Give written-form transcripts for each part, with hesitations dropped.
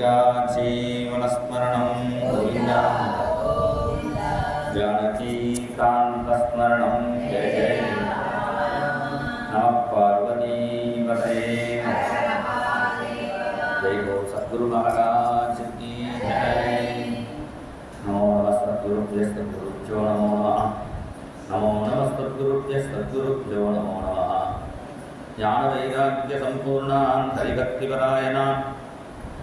गोपिका जीवनस्मरणं गोविन्दा जानकीकान्तस्मरणं जय जय नमः पार्वतीपतये जय हो सद्गुरु महाराज की जय। नमो नमः सद्गुरुभ्यः सद्गुरुभ्यो नमो नमः। नमो नमः सद्गुरुभ्यः सद्गुरुभ्यो नमो नमः। ज्ञानवैराग्यसम्पूर्णान् हरिभक्तिपरायणान्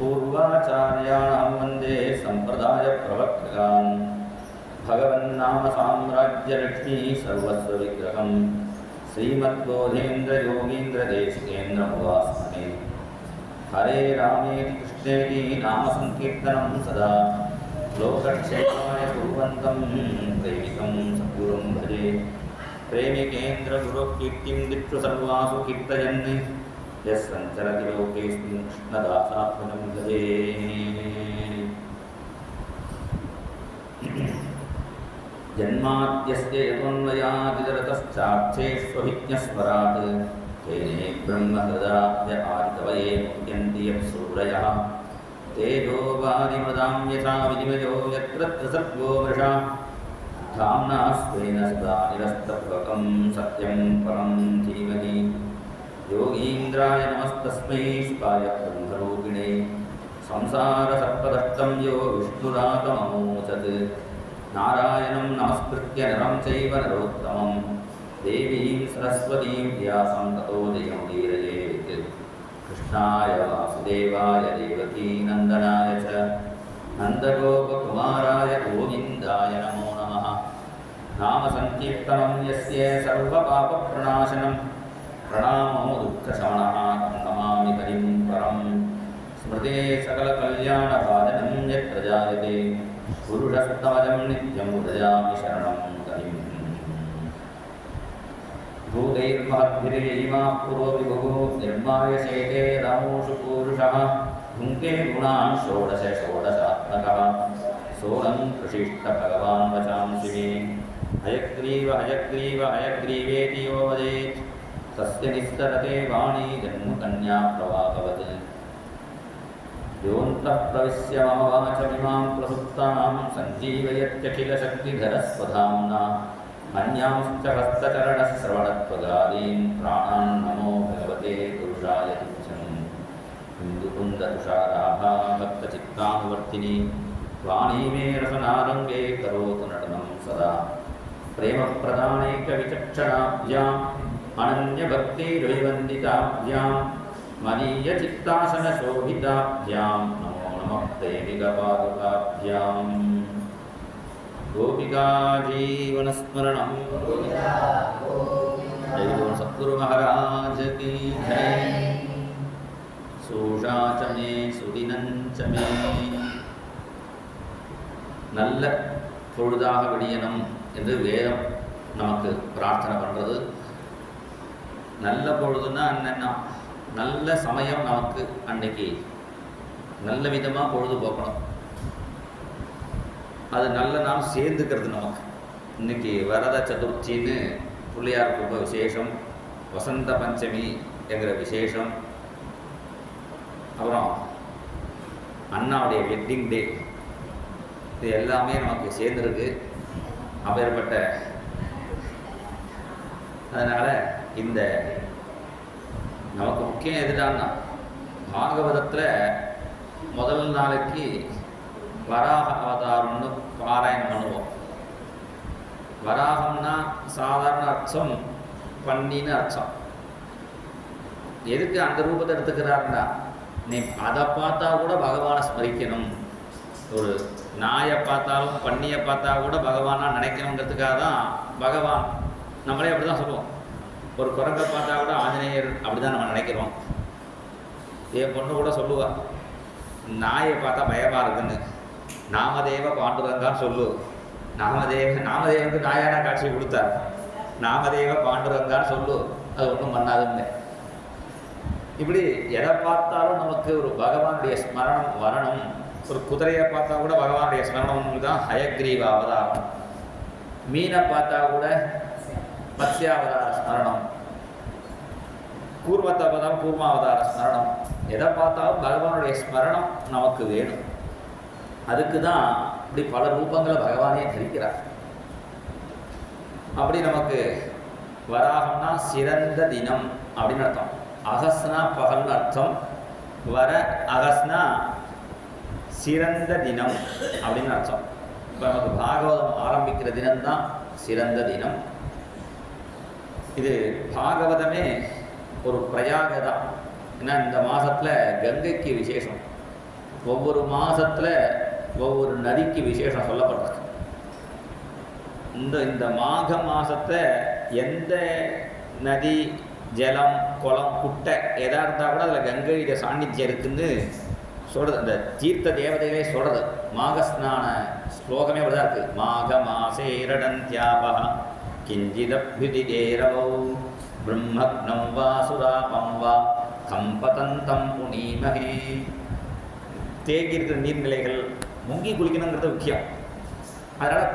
पूर्वाचार्याणां वन्दे सम्प्रदायप्रवर्तकान् भगवन्नामसाम्राज्यलक्ष्मी सर्वस्वविग्रहं श्रीमद्बोधेन्द्रयोगीन्द्रदेशिकेन्द्रमुपास्महे। हरे रामेति कृष्णेति नामसङ्कीर्तनं सदा लोकक्षेमाय कुर्वन्तं दैविकं सद्गुरुं भजे। प्रेमिकेन्द्रगुरुकीर्तिं दिक्षु सर्वासु कीर्तयन् यस्सञ्चरति लोकेऽस्मिन् कृष्णदासात्मनं भजे। जन्माद्यस्य यतोऽन्वयादितरतश्चार्थेष्वभिज्ञस्वराट् तेने ब्रह्महृदाय आदिकवये मुह्यन्ति यत्सूरयः तेजो वारिमृदां यथा विनिमयो यत्र त्रिसर्गो मृषा धाम्ना स्वेन सदा निरस्तभवकं सत्यं परं धीमहि। योगीन्द्राय नमस्तस्मै शिवाय ब्रह्मरूपिणे संसारसर्पदष्टं यो विष्णुरातममोचत् नारायणं नमस्कृत्य नरं चैव नरोत्तमं देवीं सरस्वतीं व्यासं ततो जयमुदीरयेत्। कृष्णाय वासुदेवाय देवकीनन्दनाय च नन्दगोपकुमाराय गोविन्दाय नमो नमः। नामसङ्कीर्तनं यस्य सर्वपापप्रणाशनं प्रणामो दुःखशमनः तं नमामि हरिं परं। स्मृते सकलकल्याणभाजनं यत्र जायते पुरुषस्तमजं नित्यं व्रजामि शरणं हरिम्। भूतैर्महद्भिर्यैमा पूर्वविभुः निर्माय शेते रामोषु पूरुषः भुङ्क्ते गुणान् षोडश षोडशात्मकः सोऽहं प्रशिष्ट भगवान् वचांसि मे। हयग्रीव हयग्रीव हयग्रीवेति यो वदेत् तस्य निस्सरते वाणी जन्मकन्या प्रवाहवत्। योऽन्तः प्रविश्य मम वाचमिमां प्रसुप्तां सञ्जीवयत्यखिलशक्तिधरस्वधाम्ना अन्यांश्च हस्तचरणश्रवणत्वगादीन् प्राणान् नमो भगवते पुरुषाय तुभ्यम्। हिन्दुकुन्दतुषाराः भक्तचित्तानुवर्तिनी वाणी मे रसनारङ्गे करोतु नटनं सदा। प्रेमप्रदानैकविचक्षणाभ्याम् अनन्यभक्तिरविवन्दिताभ्यां मनीयचित्तासनशोभिताभ्यां नमो नमः प्रेमिकपादुकाभ्याम्। गोपिका जीवनस्मरणं जय बोलो सद्गुरु महाराज की जय। सूषा च मे सुदिनं च मे நல்ல பொழுதாக விடியணும் என்று வேதம் நமக்கு பிரார்த்தனை பண்ணுறது. நல்ல பொழுதுன்னா என்னென்னா நல்ல சமயம் நமக்கு அன்னைக்கு நல்ல விதமாக பொழுது போக்கணும். அது நல்ல நாள் சேர்ந்துக்கிறது நமக்கு. இன்றைக்கி வரத சதுர்த்தின்னு பிள்ளையாருக்கு ரொம்ப விசேஷம், வசந்த பஞ்சமி என்கிற விசேஷம், அப்புறம் அண்ணாவுடைய வெட்டிங் டே, இது எல்லாமே நமக்கு சேர்ந்துருக்கு. அப்பேற்பட்ட அதனால் இந்த நமக்கு முக்கியம் எதுடான்னா பாகவதத்தில் முதல் நாளைக்கு வராக அவதாரம்னு பாராயணம் பண்ணுவோம். வராகம்னா சாதாரண அர்த்தம் பண்ணின்னு அர்த்தம். எதுக்கு அந்த ரூபத்தை எடுத்துக்கிறாருன்னா நீ அதை பார்த்தா கூட பகவானை ஸ்மரிக்கணும். ஒரு நாயை பார்த்தாலும் பண்ணியை பார்த்தா கூட பகவானாக நினைக்கணுங்கிறதுக்காக தான் பகவான். நம்மளே அப்படி தான் சொல்லுவோம். ஒரு குரங்கை பார்த்தா கூட ஆஞ்சநேயர் அப்படி தான் நம்ம நினைக்கிறோம். என் பொண்ணு கூட சொல்லுவாள், நாயை பார்த்தா பயமாக இருக்குன்னு. நாமதேவ பாண்டுரங்கான்னு சொல்லு. நாமதேவனுக்கு நாயான காட்சி கொடுத்தார். நாமதேவ பாண்டுரங்கான்னு சொல்லு, அது ஒன்றும் பண்ணாதுன்னு. இப்படி எதை பார்த்தாலும் நமக்கு ஒரு பகவானுடைய ஸ்மரணம் வரணும். ஒரு குதிரையை பார்த்தா கூட பகவானுடைய ஸ்மரணம் தான் ஹயக்ரீவ அவதாரம். மீனை பார்த்தா கூட மத்ஸ்யாவதார ஸ்மரணம். கூர்மத்தை பார்த்தாலும் கூர்மாவதார ஸ்மரணம், எதை பார்த்தாலும் பகவானுடைய ஸ்மரணம் நமக்கு வேணும். அதுக்கு தான் இப்படி பல ரூபங்களை பகவானே தரிக்கிறார். அப்படி நமக்கு வராகம்னா சிறந்த தினம் அப்படின்னு அர்த்தம். அகஸ்னா பகல்னு அர்த்தம். வர அகஸ்னா சிறந்த தினம் அப்படின்னு அர்த்தம். இப்போ நமக்கு பாகவதம் ஆரம்பிக்கிற தினம்தான் சிறந்த தினம். இது பாகவதமே ஒரு பிரயாக தான். ஏன்னா இந்த மாதத்தில் கங்கைக்கு விசேஷம், ஒவ்வொரு மாதத்தில் ஒவ்வொரு நதிக்கு விசேஷம் சொல்லப்படுறது. இந்த மாக மாதத்தை எந்த நதி ஜலம் குளம் குட்டை எதாக இருந்தால் கூட அதில் கங்கையுடைய சாநித்தியம் இருக்குன்னு சொல்கிறது. அந்த தீர்த்த தேவதைகளே சொல்கிறது. மாகஸ்நான ஸ்லோகமே அப்படிதான் இருக்குது. மாக மாசேரடந்தியாபா கிஞ்சிதப்யுதிதேரவோ பிரம்மக்னம் வா சுராபம் வா கம்பதந்தம் புனீமஹே. தேங்கி இருக்கிற நீர்நிலைகள் முங்கி குளிக்கணுங்கிறது முக்கியம். அதனால்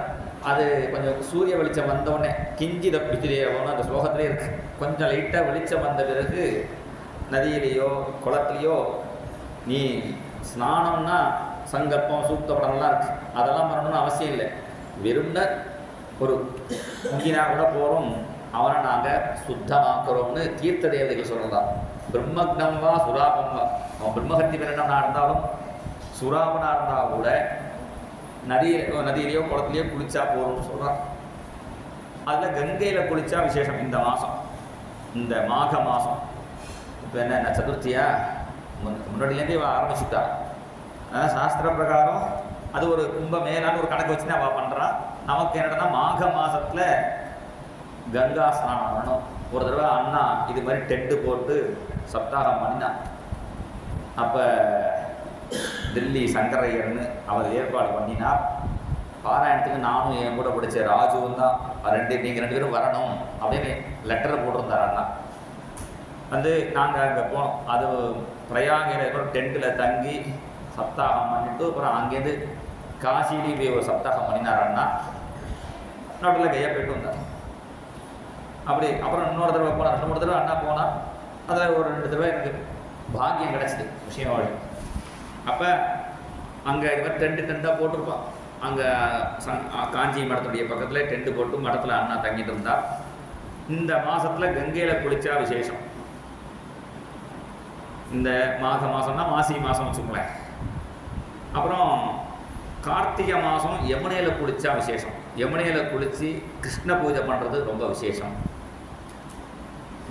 அது கொஞ்சம் சூரிய வெளிச்சம் வந்தவுடனே கிஞ்சித பிதிரேவோன்னு அந்த ஸ்லோகத்திலே இருக்குது. கொஞ்சம் லைட்டாக வெளிச்சம் வந்த பிறகு நதியிலேயோ குளத்துலேயோ நீ ஸ்நானம்னா சங்கல்பம் சூக்தப்படம்லாம் இருக்குது, அதெல்லாம் பண்ணணும்னு அவசியம் இல்லை. வெறும்ன ஒரு முங்கினா கூட போகிறோம், அவனை நாங்கள் சுத்தமாக்குறோம்னு தீர்த்த தேவதைகள் சொல்கிறதா. பிரம்மக்னம் வா சுராபம் வா, அவன் பிரம்மகத்தி பெருனா இருந்தாலும் சுராபனாக இருந்தால் கூட நதியிலையோ குளத்துலையோ குளிச்சா போகிறோம்னு சொல்கிறான். அதில் கங்கையில் குளித்தா விசேஷம். இந்த மாதம், இந்த மாக மாதம் இப்போ என்ன சதுர்த்தியா முன்னாடிலேருந்தே ஆரம்பிச்சுட்டா. சாஸ்திர பிரகாரம் அது ஒரு கும்ப மேலான ஒரு கணக்கு வச்சுன்னு அவள் பண்ணுறான். நமக்கு என்னடனா மாக மாதத்தில் கங்கா ஸ்நானம் பண்ணணும். ஒரு தடவை அண்ணா இது மாதிரி டென்ட்டு போட்டு சப்தாகம் பண்ணினான். அப்போ தில்லி சங்கரையர்னு அவர் ஏற்பாடு பண்ணினார். பாராயணத்துக்கு நானும் என் கூட படித்த ராஜுவும் தான் நீங்கள் ரெண்டு பேரும் வரணும் அப்படின்னு லெட்டரை போட்டிருந்தார் அண்ணா. வந்து நாங்கள் அங்கே போனோம். அது பிரயாகையில் கூட டென்ட்டில் தங்கி சப்தாகம் பண்ணிட்டு அப்புறம் அங்கேருந்து காசிலி போய் ஒரு சப்தாகம் பண்ணினார் அண்ணா. நோட்டில் கையாக போய்ட்டு வந்தார். அப்படி அப்புறம் இன்னொரு தடவை போனார். 2-3 தடவை அண்ணா போனார். அதில் ஒரு 2 தடவை எனக்கு பாக்கியம் கிடச்சிது விஷயம். அப்போ அங்கே இது மாதிரி டென்ட்டாக போட்டிருப்பான். அங்கே காஞ்சி மடத்துடைய பக்கத்தில் டென்ட்டு போட்டு மடத்தில் அண்ணா தங்கிட்டு இருந்தார். இந்த மாதத்தில் கங்கையில் குளிச்சா விசேஷம். இந்த மாக மாதம்னா மாசி மாதம் வச்சுக்கோங்களேன். அப்புறம் கார்த்திகை மாதம் யமுனையில் குளிச்சா விசேஷம். யமுனையில் குளித்து கிருஷ்ண பூஜை பண்ணுறது ரொம்ப விசேஷம்.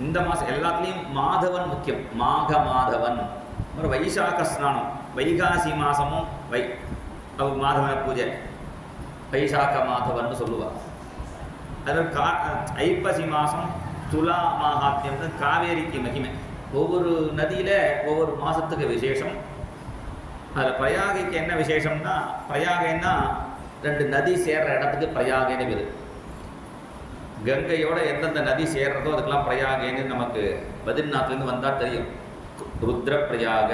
இந்த மாதம் எல்லாத்துலேயும் மாதவன் முக்கியம். மாக மாதவன். அப்புறம் வைசாக ஸ்நானம், வைகாசி மாதமும் மாதவன பூஜை வைசாக்க மாதவன் சொல்லுவாள். அது ஐப்பசி மாதம் துலா மகாத்மியம்னு காவேரிக்கு மகிமை. ஒவ்வொரு நதியில் ஒவ்வொரு மாதத்துக்கு விசேஷம். அதில் பிரயாகைக்கு என்ன விசேஷம்னா, பிரயாகைன்னா 2 நதி சேர்ற இடத்துக்கு பிரயாகைன்னு பேர். கங்கையோட எந்தெந்த நதி சேர்றதோ அதுக்கெல்லாம் பிரயாகைன்னு நமக்கு பத்ரிநாத்லேருந்து வந்தால் தெரியும். ருத்ரப்பிரயாக,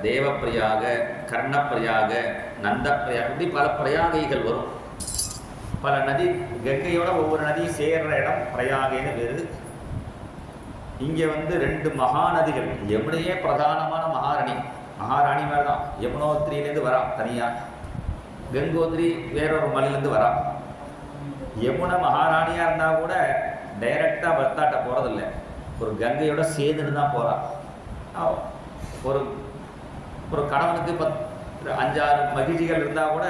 தேவப்பிரயாக, கர்ணப்பிரயாக, நந்தப்பிரயாக, இப்படி பல பிரயாகைகள் வரும். பல நதி கங்கையோட ஒவ்வொரு நதியும் சேர்ற இடம் பிரயாகைன்னு பேர். இங்கே 2 மகாநதிகள். யமுனையே பிரதானமான மகாராணி மாதிரி தான். யமுனோத்திரியிலேருந்து வரா தனியாக, கங்கோத்ரி வேறொரு மலையிலேருந்து வரா. யமுனை மகாராணியாக இருந்தால் கூட டைரெக்டாக பர்த்தாட்ட போகிறதில்ல, ஒரு கங்கையோட சேர்ந்துட்டு தான் போகிறான். ஒரு கணவனுக்கு 5-6 மகிழ்ச்சிகள் இருந்தால் கூட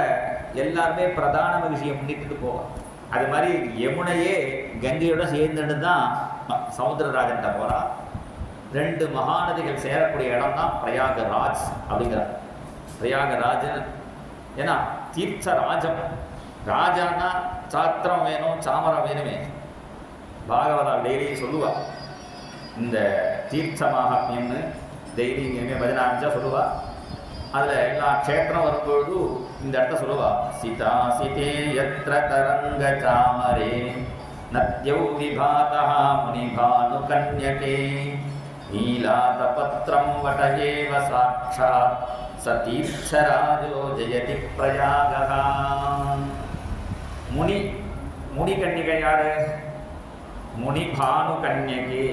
எல்லாருமே பிரதான மகிழ்ச்சியை முன்னிட்டு போவான். அது மாதிரி யமுனையே கங்கையோட சேர்ந்துட்டு தான் சமுத்திரராஜன்கிட்ட போகிறான். 2 மகாநதிகள் சேரக்கூடிய இடம் தான் பிரயாகராஜ் அப்படிங்கிறார். பிரயாகராஜன் ஏன்னா தீர்த்த ராஜம். ராஜான்னா சாத்திரம் வேணும், சாமரம் வேணுமே. பாகவதா டெய்லி சொல்லுவாள். இந்த தீர்த்த மகாத்மியம்னு டெய்லி இங்கே பஜனை ஆரம்பிச்சா சொல்லுவாள். அதில் எல்லா க்ஷேத்திரம் வரும்பொழுது இந்த இடத்த சொல்லுவாள். சீதா சீதே யத்ர தரங்க சாமரே நத்யௌ விபாதா முனிபானு கன்யகே நீலாதபத்ரம் வடயேவ சாட்சாத் சதீர்த்தராஜோ ஜெயதி பிரயாகா. முனி கன்னிகை யாரு? முனிபானு கன்யகே.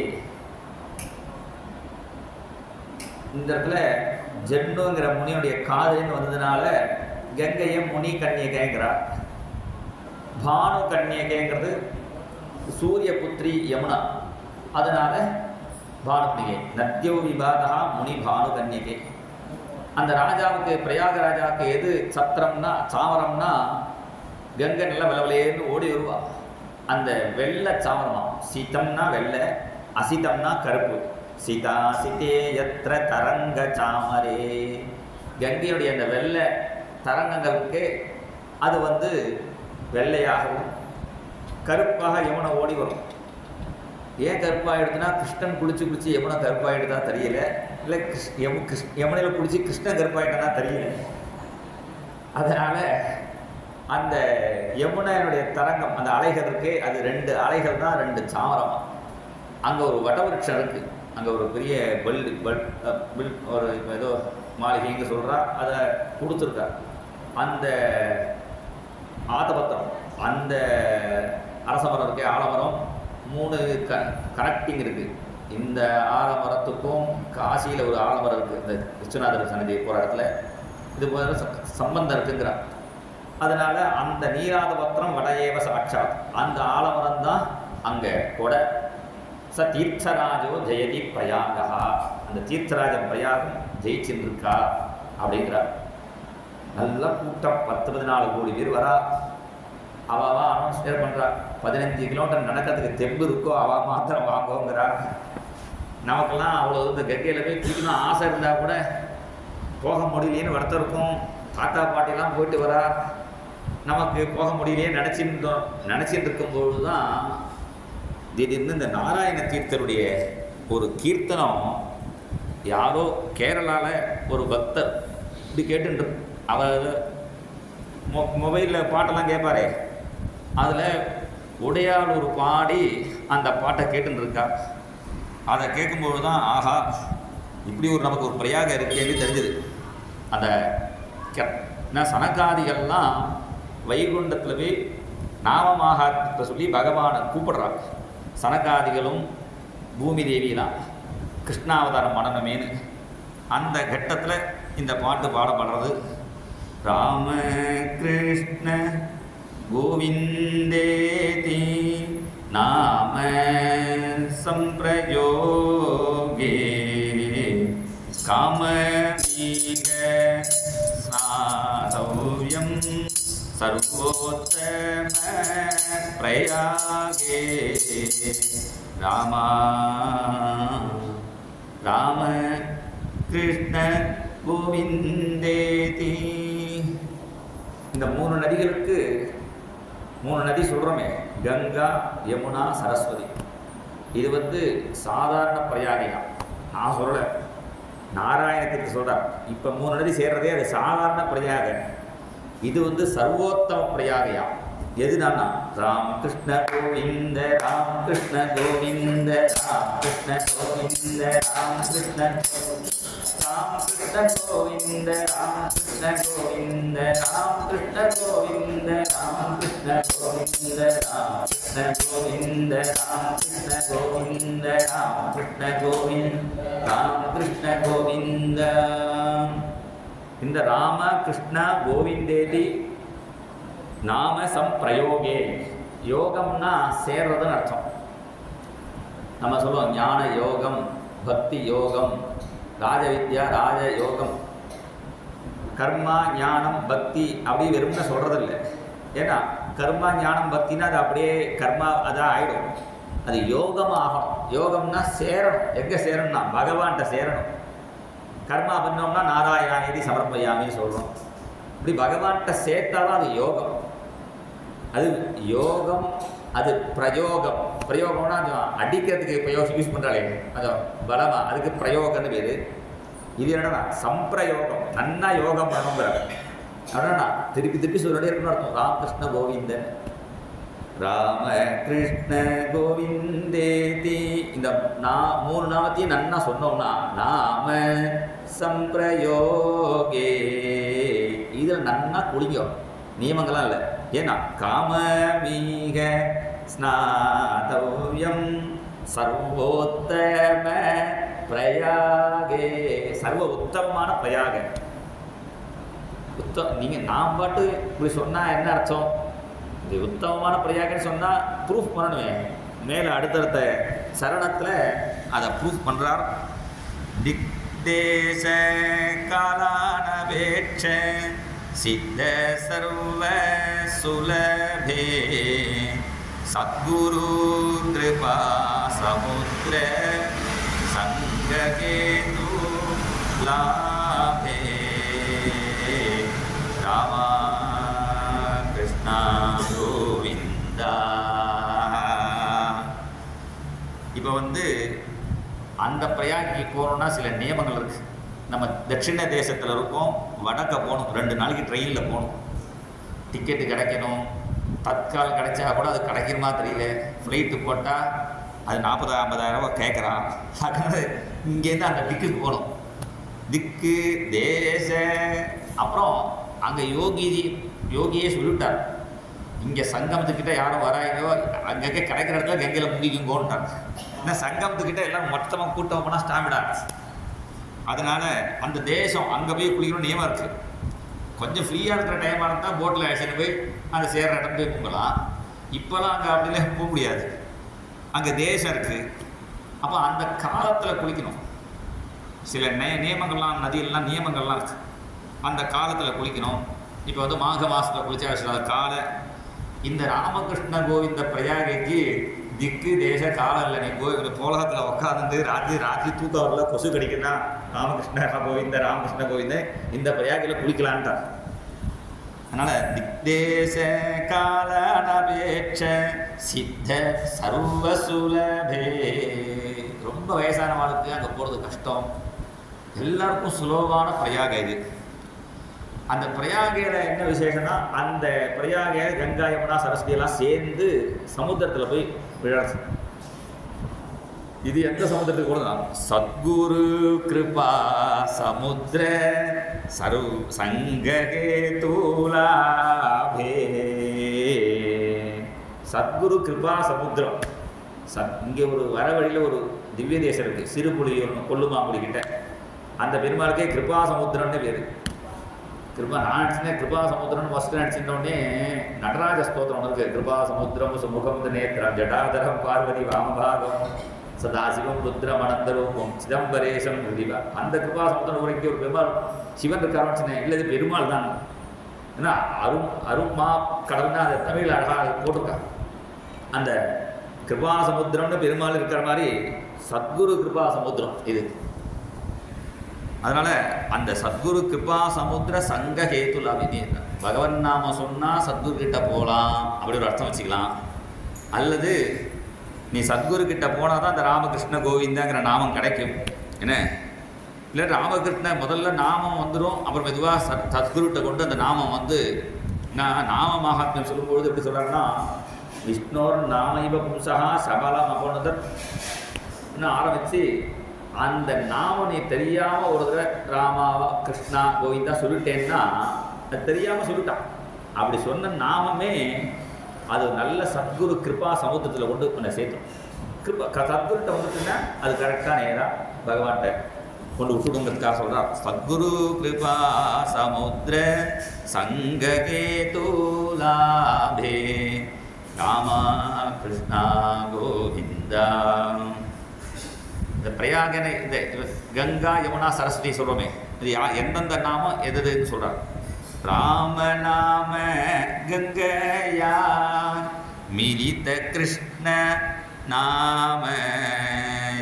இந்த இடத்துல ஜென்னுங்கிற முனியுடைய காதலின்னு வந்ததுனால கங்கையை முனி கன்னியகைங்கிறார். பானு கன்னியகைங்கிறது சூரிய புத்திரி யமுனா, அதனால பானு கன்னிகை. நத்யோ விபாதா முனி பானு கன்னியகை. அந்த ராஜாவுக்கு பிரயாக ராஜாவுக்கு எது சத்திரம்னா சாமரம்னா கங்கை நல்லா வெள்ளவெளேன்னு ஓடி வருவா. அந்த வெள்ளை சாமரமா, சீதம்னா வெள்ளை, அசிதம்னா கருப்பு. சீதா சித்தே யத்ர தரங்க சாமரே. கங்கையுடைய அந்த வெள்ளை தரங்கங்களுக்கு அது வெள்ளையாகவும் கருப்பாக யமுனை ஓடி வரும். ஏன் கருப்பாகிடுதுன்னா கிருஷ்ணன் குளிச்சு குளிச்சு யமுனை கருப்பாகிடுதா தெரியல, இல்லை யமுனையில் குளிச்சு கிருஷ்ணன் கருப்பாகிட்டனா தெரியல. அதனால் அந்த யமுனையினுடைய தரங்கம் அந்த அலைகள் இருக்கே, அது 2 அலைகள் தான் 2 சாமரம். அங்கே ஒரு வடவிருட்சம் இருக்குது, அங்கே ஒரு பெரிய ஒரு ஏதோ மாளிகைங்க சொல்கிறா, அதை கொடுத்துருக்கா. அந்த ஆதபத்திரம், அந்த அரசமரம் இருக்கே ஆலமரம், 3 கனெக்டிங் இருக்குது. இந்த ஆலமரத்துக்கும் காசியில் ஒரு ஆலமரம் இருக்குது, இந்த விஸ்வநாதர் சன்னதி போகிற இடத்துல இது போல சம்பந்தம் இருக்குங்கிறார். அதனால் அந்த நீராதபத்திரம் வடையேவ சாட்சாத், அந்த ஆலமரம் தான் அங்கே கொடை. ச தீர்த்தராஜோ ஜெயதி பிரயாகா, அந்த தீர்த்தராஜன் பிரயாகம் ஜெயிச்சுருக்கா அப்படிங்கிறார். நல்ல கூட்டம், 10-14 கோடி பேர் வரா. அவா அனௌன்ஸ்மெண்ட் பண்ணுறா, 15 கிலோமீட்டர் நடக்கிறதுக்கு தெம்பு இருக்கோ அவள் மாத்திரம் வாங்குவோங்கிறா. நமக்கெல்லாம் அவ்வளோ இந்த கங்கையில் போய் குளிக்கணும் ஆசை இருந்தால் கூட போக முடியலேன்னு வருத்தம் இருக்கும். தாத்தா பாட்டிலாம் போயிட்டு வரா, நமக்கு போக முடியலையே நினச்சிட்டு இருக்கும்போது தான் திடீர்னு இந்த நாராயண தீர்த்தருடைய ஒரு கீர்த்தனம் யாரோ கேரளாவில் ஒரு பக்தர் இப்படி கேட்டுட்டு, அவர் மொபைலில் பாட்டெல்லாம் கேட்பாரே, அதில் உடையாளூர் பாடி அந்த பாட்டை கேட்டுன்னு இருக்கா. அதை கேட்கும்போது தான் ஆஹா இப்படி நமக்கு ஒரு பிரயாக இருக்கேன்னு தெரிஞ்சுது. அந்த சனகாதிகள்லாம் வைகுண்டத்தில் போய் நாமமாகாத்தை சொல்லி பகவானை கூப்பிடுறாங்க. சனகாதிகளும் பூமி தேவியெல்லாம் கிருஷ்ணாவதாரம் பண்ணணுமேனு அந்த கட்டத்தில் இந்த பாட்டு பாடப்படுறது. ராம கிருஷ்ண கோவிந்தேதி நாம சம்பிரயோகே காமீக ஸ்நாதவ்யம் சர்வோத்தம பிரயாகே. ராமா ராம கிருஷ்ண கோவிந்தேதி. இந்த 3 நதிகளுக்கு 3 நதி சொல்கிறோமே, கங்கா யமுனா சரஸ்வதி. இது சாதாரண பிரயாகியா, நான் சொல்லலை, நாராயணத்துக்கு சொல்கிறார். இப்போ 3 நதி சேர்றதே அது சாதாரண பிரயாக. இது சர்வோத்தம பிரயாகையா. எதுனா ராம் கிருஷ்ண கோவிந்த ராம் கிருஷ்ண கோவிந்த ராம் கிருஷ்ண கோவிந்த ராம் கிருஷ்ண ராம் கிருஷ்ண கோவிந்த ராம் கிருஷ்ண கோவிந்த ராம் கிருஷ்ண கோவிந்த ராம் கிருஷ்ண கோவிந்த ராம் கிருஷ்ண கோவிந்த ராம் கிருஷ்ண கோவிந்த ராம் கிருஷ்ண கோவிந்த ராம் கிருஷ்ண கோவிந்த. இந்த ராம கிருஷ்ண கோவிந்தேதி நாம சம்பிரயோகே. யோகம்னா சேர்றதுன்னு அர்த்தம். நம்ம சொல்லுவோம் ஞான யோகம், பக்தி யோகம், ராஜவித்யா ராஜ யோகம். கர்மா ஞானம் பக்தி அப்படி வெறும்னு சொல்கிறதில்லை. ஏன்னா கர்மா ஞானம் பக்தின்னா அது அப்படியே கர்மா அதான் ஆகிடும். அது யோகமாக ஆகணும். யோகம்னா சேரணும். எங்கே சேரணும்னா பகவான்கிட்ட சேரணும். கர்மா பண்ணோம்னா நாராயணாயதி சமர்ப்பயாமின்னு சொல்கிறோம். இப்படி பகவான்கிட்ட சேர்த்தாலும் அது யோகம். அது யோகம், அது பிரயோகம். பிரயோகம்னா அது அடிக்கிறதுக்கு யூஸ் பண்ணுறாளே அது பலமா, அதுக்கு பிரயோகம்னு பேர். இது என்னன்னா சம்பிரயோகம், நன்னா யோகம் பண்ணணுங்கிறாங்க. அப்படின்னா திருப்பி திருப்பி சொல்லிட்டே இருக்கணும் அர்த்தம். ராமகிருஷ்ண கோவிந்தன் ராம கிருஷ்ண கோவிந்தேதி. இந்த 3 நாமத்தையும் நன்னா சொன்னோம்னா நாம சம்பிரயோகே, இதில் நன்னா குளிங்க. நியமங்கள்லாம் இல்லை. ஏன்னா காமீக ஸ்நாதவ்யம் சர்வோத்தம பிரயாகே சர்வ உத்தமமான பிரயாக. நீங்கள் நாம் பாட்டு இப்படி சொன்னால் என்ன அர்த்தம்? இது உத்தமமான பிரயாகன்னு சொன்னால் ப்ரூஃப் பண்ணணுமே. மேலே அடுத்தடுத்த சரணத்தில் அதை ப்ரூஃப் பண்ணுறார். திக்தேச காலானபேட்ச சித்த சர்வ சுலபே சத்குரு கிருபா சமுத்திர சங்ககேது லாபே ராமா கிருஷ்ணா கோவிந்தா. இப்போ அந்த பிரயாகிக்கு போகிறோன்னா சில நியமங்கள் இருக்குது. நம்ம தட்சிண தேசத்தில் இருக்கோம், வடக்க போகணும், 2 நாளைக்கு ட்ரெயினில் போகணும், டிக்கெட்டு கிடைக்கணும். தற்கால் கிடைச்சா கூட அது கிடைக்குமா தெரியல. ஃப்ளைட்டு போட்டால் அது 40,000-50,000 ரூபா கேட்குறான். அதனால் இங்கேருந்து அந்த திக்குக்கு போகணும். திக்கு தேச அப்புறம் அங்கே யோகியே சொல்லிவிட்டார், இங்கே சங்கமத்துக்கிட்ட யாரும் வராங்கோ, அங்கங்கே கிடைக்கிற இடத்துல கங்கையில் முங்கிக்குங்கோன்ட்டாங்க. ஏன்னா சங்கமத்துக்கிட்ட எல்லாம் மொத்தமாக கூட்டம் போனால் ஸ்டாமிடா. அதனால் அந்த தேசம் அங்கே போய் குளிக்கணும் நியமம் இருக்குது. கொஞ்சம் ஃப்ரீயாக இருக்கிற டைமாக இருந்தால் போட்டில் அழைச்சிட்டு போய் அந்த சேர்கிற இடம் போய் கும்பலாம். இப்போலாம் அங்கே அப்படிலாம் போக முடியாது, அங்கே தேசம் இருக்குது. அப்போ அந்த காலத்தில் குளிக்கணும். சில நியமங்கள்லாம் நதியெல்லாம் நியமங்கள்லாம் இருக்குது, அந்த காலத்தில் குளிக்கணும். இப்போ மாக மாதத்தில் குளிச்சா காலை இந்த ராமகிருஷ்ண கோவிந்த பிரயாகைக்கு திக்கு தேச காலம் இல்லை. நீ போலகத்தில் உட்காந்து ராத்திரி தூக்கம் வரல, கொசு கடிக்குன்னா ராமகிருஷ்ண கோவிந்த இந்த பிரயாகையில் குளிக்கலான்ட்டார். அதனால் திக்தேச காலனபேட்ச சித்த சர்வசுலபே. ரொம்ப வயசான வாழ்க்கை அங்கே போகிறது கஷ்டம், எல்லாருக்கும் சுலபமான பிரயாக இது. அந்த பிரயாகையில் என்ன விசேஷம்னா, அந்த பிரயாகை கங்கா யமுனா சரஸ்வதியெல்லாம் சேர்ந்து சமுத்திரத்தில் போய் விழாச்சு. இது எந்த சமுத்திரத்துக்கு கூட தான் சத்குரு கிருபா சமுத்திர சங்ககே தூலாபே. சத்குரு கிருபா சமுத்திரம். இங்கே ஒரு வர வழியில் ஒரு திவ்ய தேசம் இருக்குது, சிறுபுலியூர் கொல்லுமாங்குடிக்கிட்ட. அந்த பெருமாளுக்கே கிருபா சமுத்திரம்னு பேர். கிருபா நான் அடிச்சுனேன், கிருபா சமுத்திரம்னு ஃபஸ்ட்டு அடிச்சுட்டோடனே நடராஜ ஸ்தோத்திரம் ஒன்று இருக்குது. கிருபா சமுத்திரம் சுமுகம் நேத்திரம் ஜடாதரம் பார்வதி வாமபாகம் சதாசிவம் ருத்ரம் அனந்தரூபம் சிதம்பரேசம் ரிதிவா. அந்த கிருபா சமுத்திரம் உரைக்கு ஒரு பெருமாள் சிவன் இருக்க ஆரம்பிச்சுனேன். இல்லை இது பெருமாள் தான். ஏன்னா அரும்மா கடல்னா அதை தமிழில் அழகாக போட்டிருக்காங்க. அந்த கிருபா சமுத்திரம்னு பெருமாள் இருக்கிற மாதிரி சத்குரு கிருபா சமுத்திரம் இது. அதனால் அந்த சத்குரு கிருபா சமுத்திர சங்க ஹேத்துலாபினி. பகவன் நாம சொன்னால் சத்குரு கிட்ட போகலாம், அப்படி ஒரு அர்த்தம் வச்சுக்கலாம். அல்லது நீ சத்குரு கிட்ட போனால் தான் அந்த ராமகிருஷ்ண கோவிந்தாங்கிற நாமம் கிடைக்கும். என்ன இல்லை ராமகிருஷ்ண முதல்ல நாமம் வந்துடும், அப்புறம் மெதுவாக சத்குருகிட்ட கொண்டு அந்த நாமம் நாம மகாத்மியம் சொல்லும்பொழுது எப்படி சொல்கிறாங்கன்னா, விஷ்ணோர் நாமைவ பும்சா சபலம் அப்படின்னு ஆரம்பித்து அந்த நாமம் நீ தெரியாமல் ஒரு தடவை ராமாவா கிருஷ்ணா கோவிந்தா சொல்லிட்டேன்னா அது தெரியாமல் சொல்லிட்டான். அப்படி சொன்ன நாமமே அது நல்ல சத்குரு கிருபா சமுத்திரத்தில் கொண்டு உன்னை சேர்த்தோம். சத்குருட்ட வந்துட்டுன்னா அது கரெக்டாக நேராக பகவான்கிட்ட கொண்டு விட்டுடுங்கிறதுக்காக சொல்கிறார். சத்குரு கிருபா சமுத்திர சங்ககேது லாபே ராமா கிருஷ்ணா கோவிந்தா. இந்த பிரயாகனை இந்த கங்கா யமுனா சரஸ்வதி சொல்கிறோமே, இது எந்தெந்த நாமம் எதுன்னு சொல்கிறார். ராம நாம கங்கையா மிரித கிருஷ்ண நாம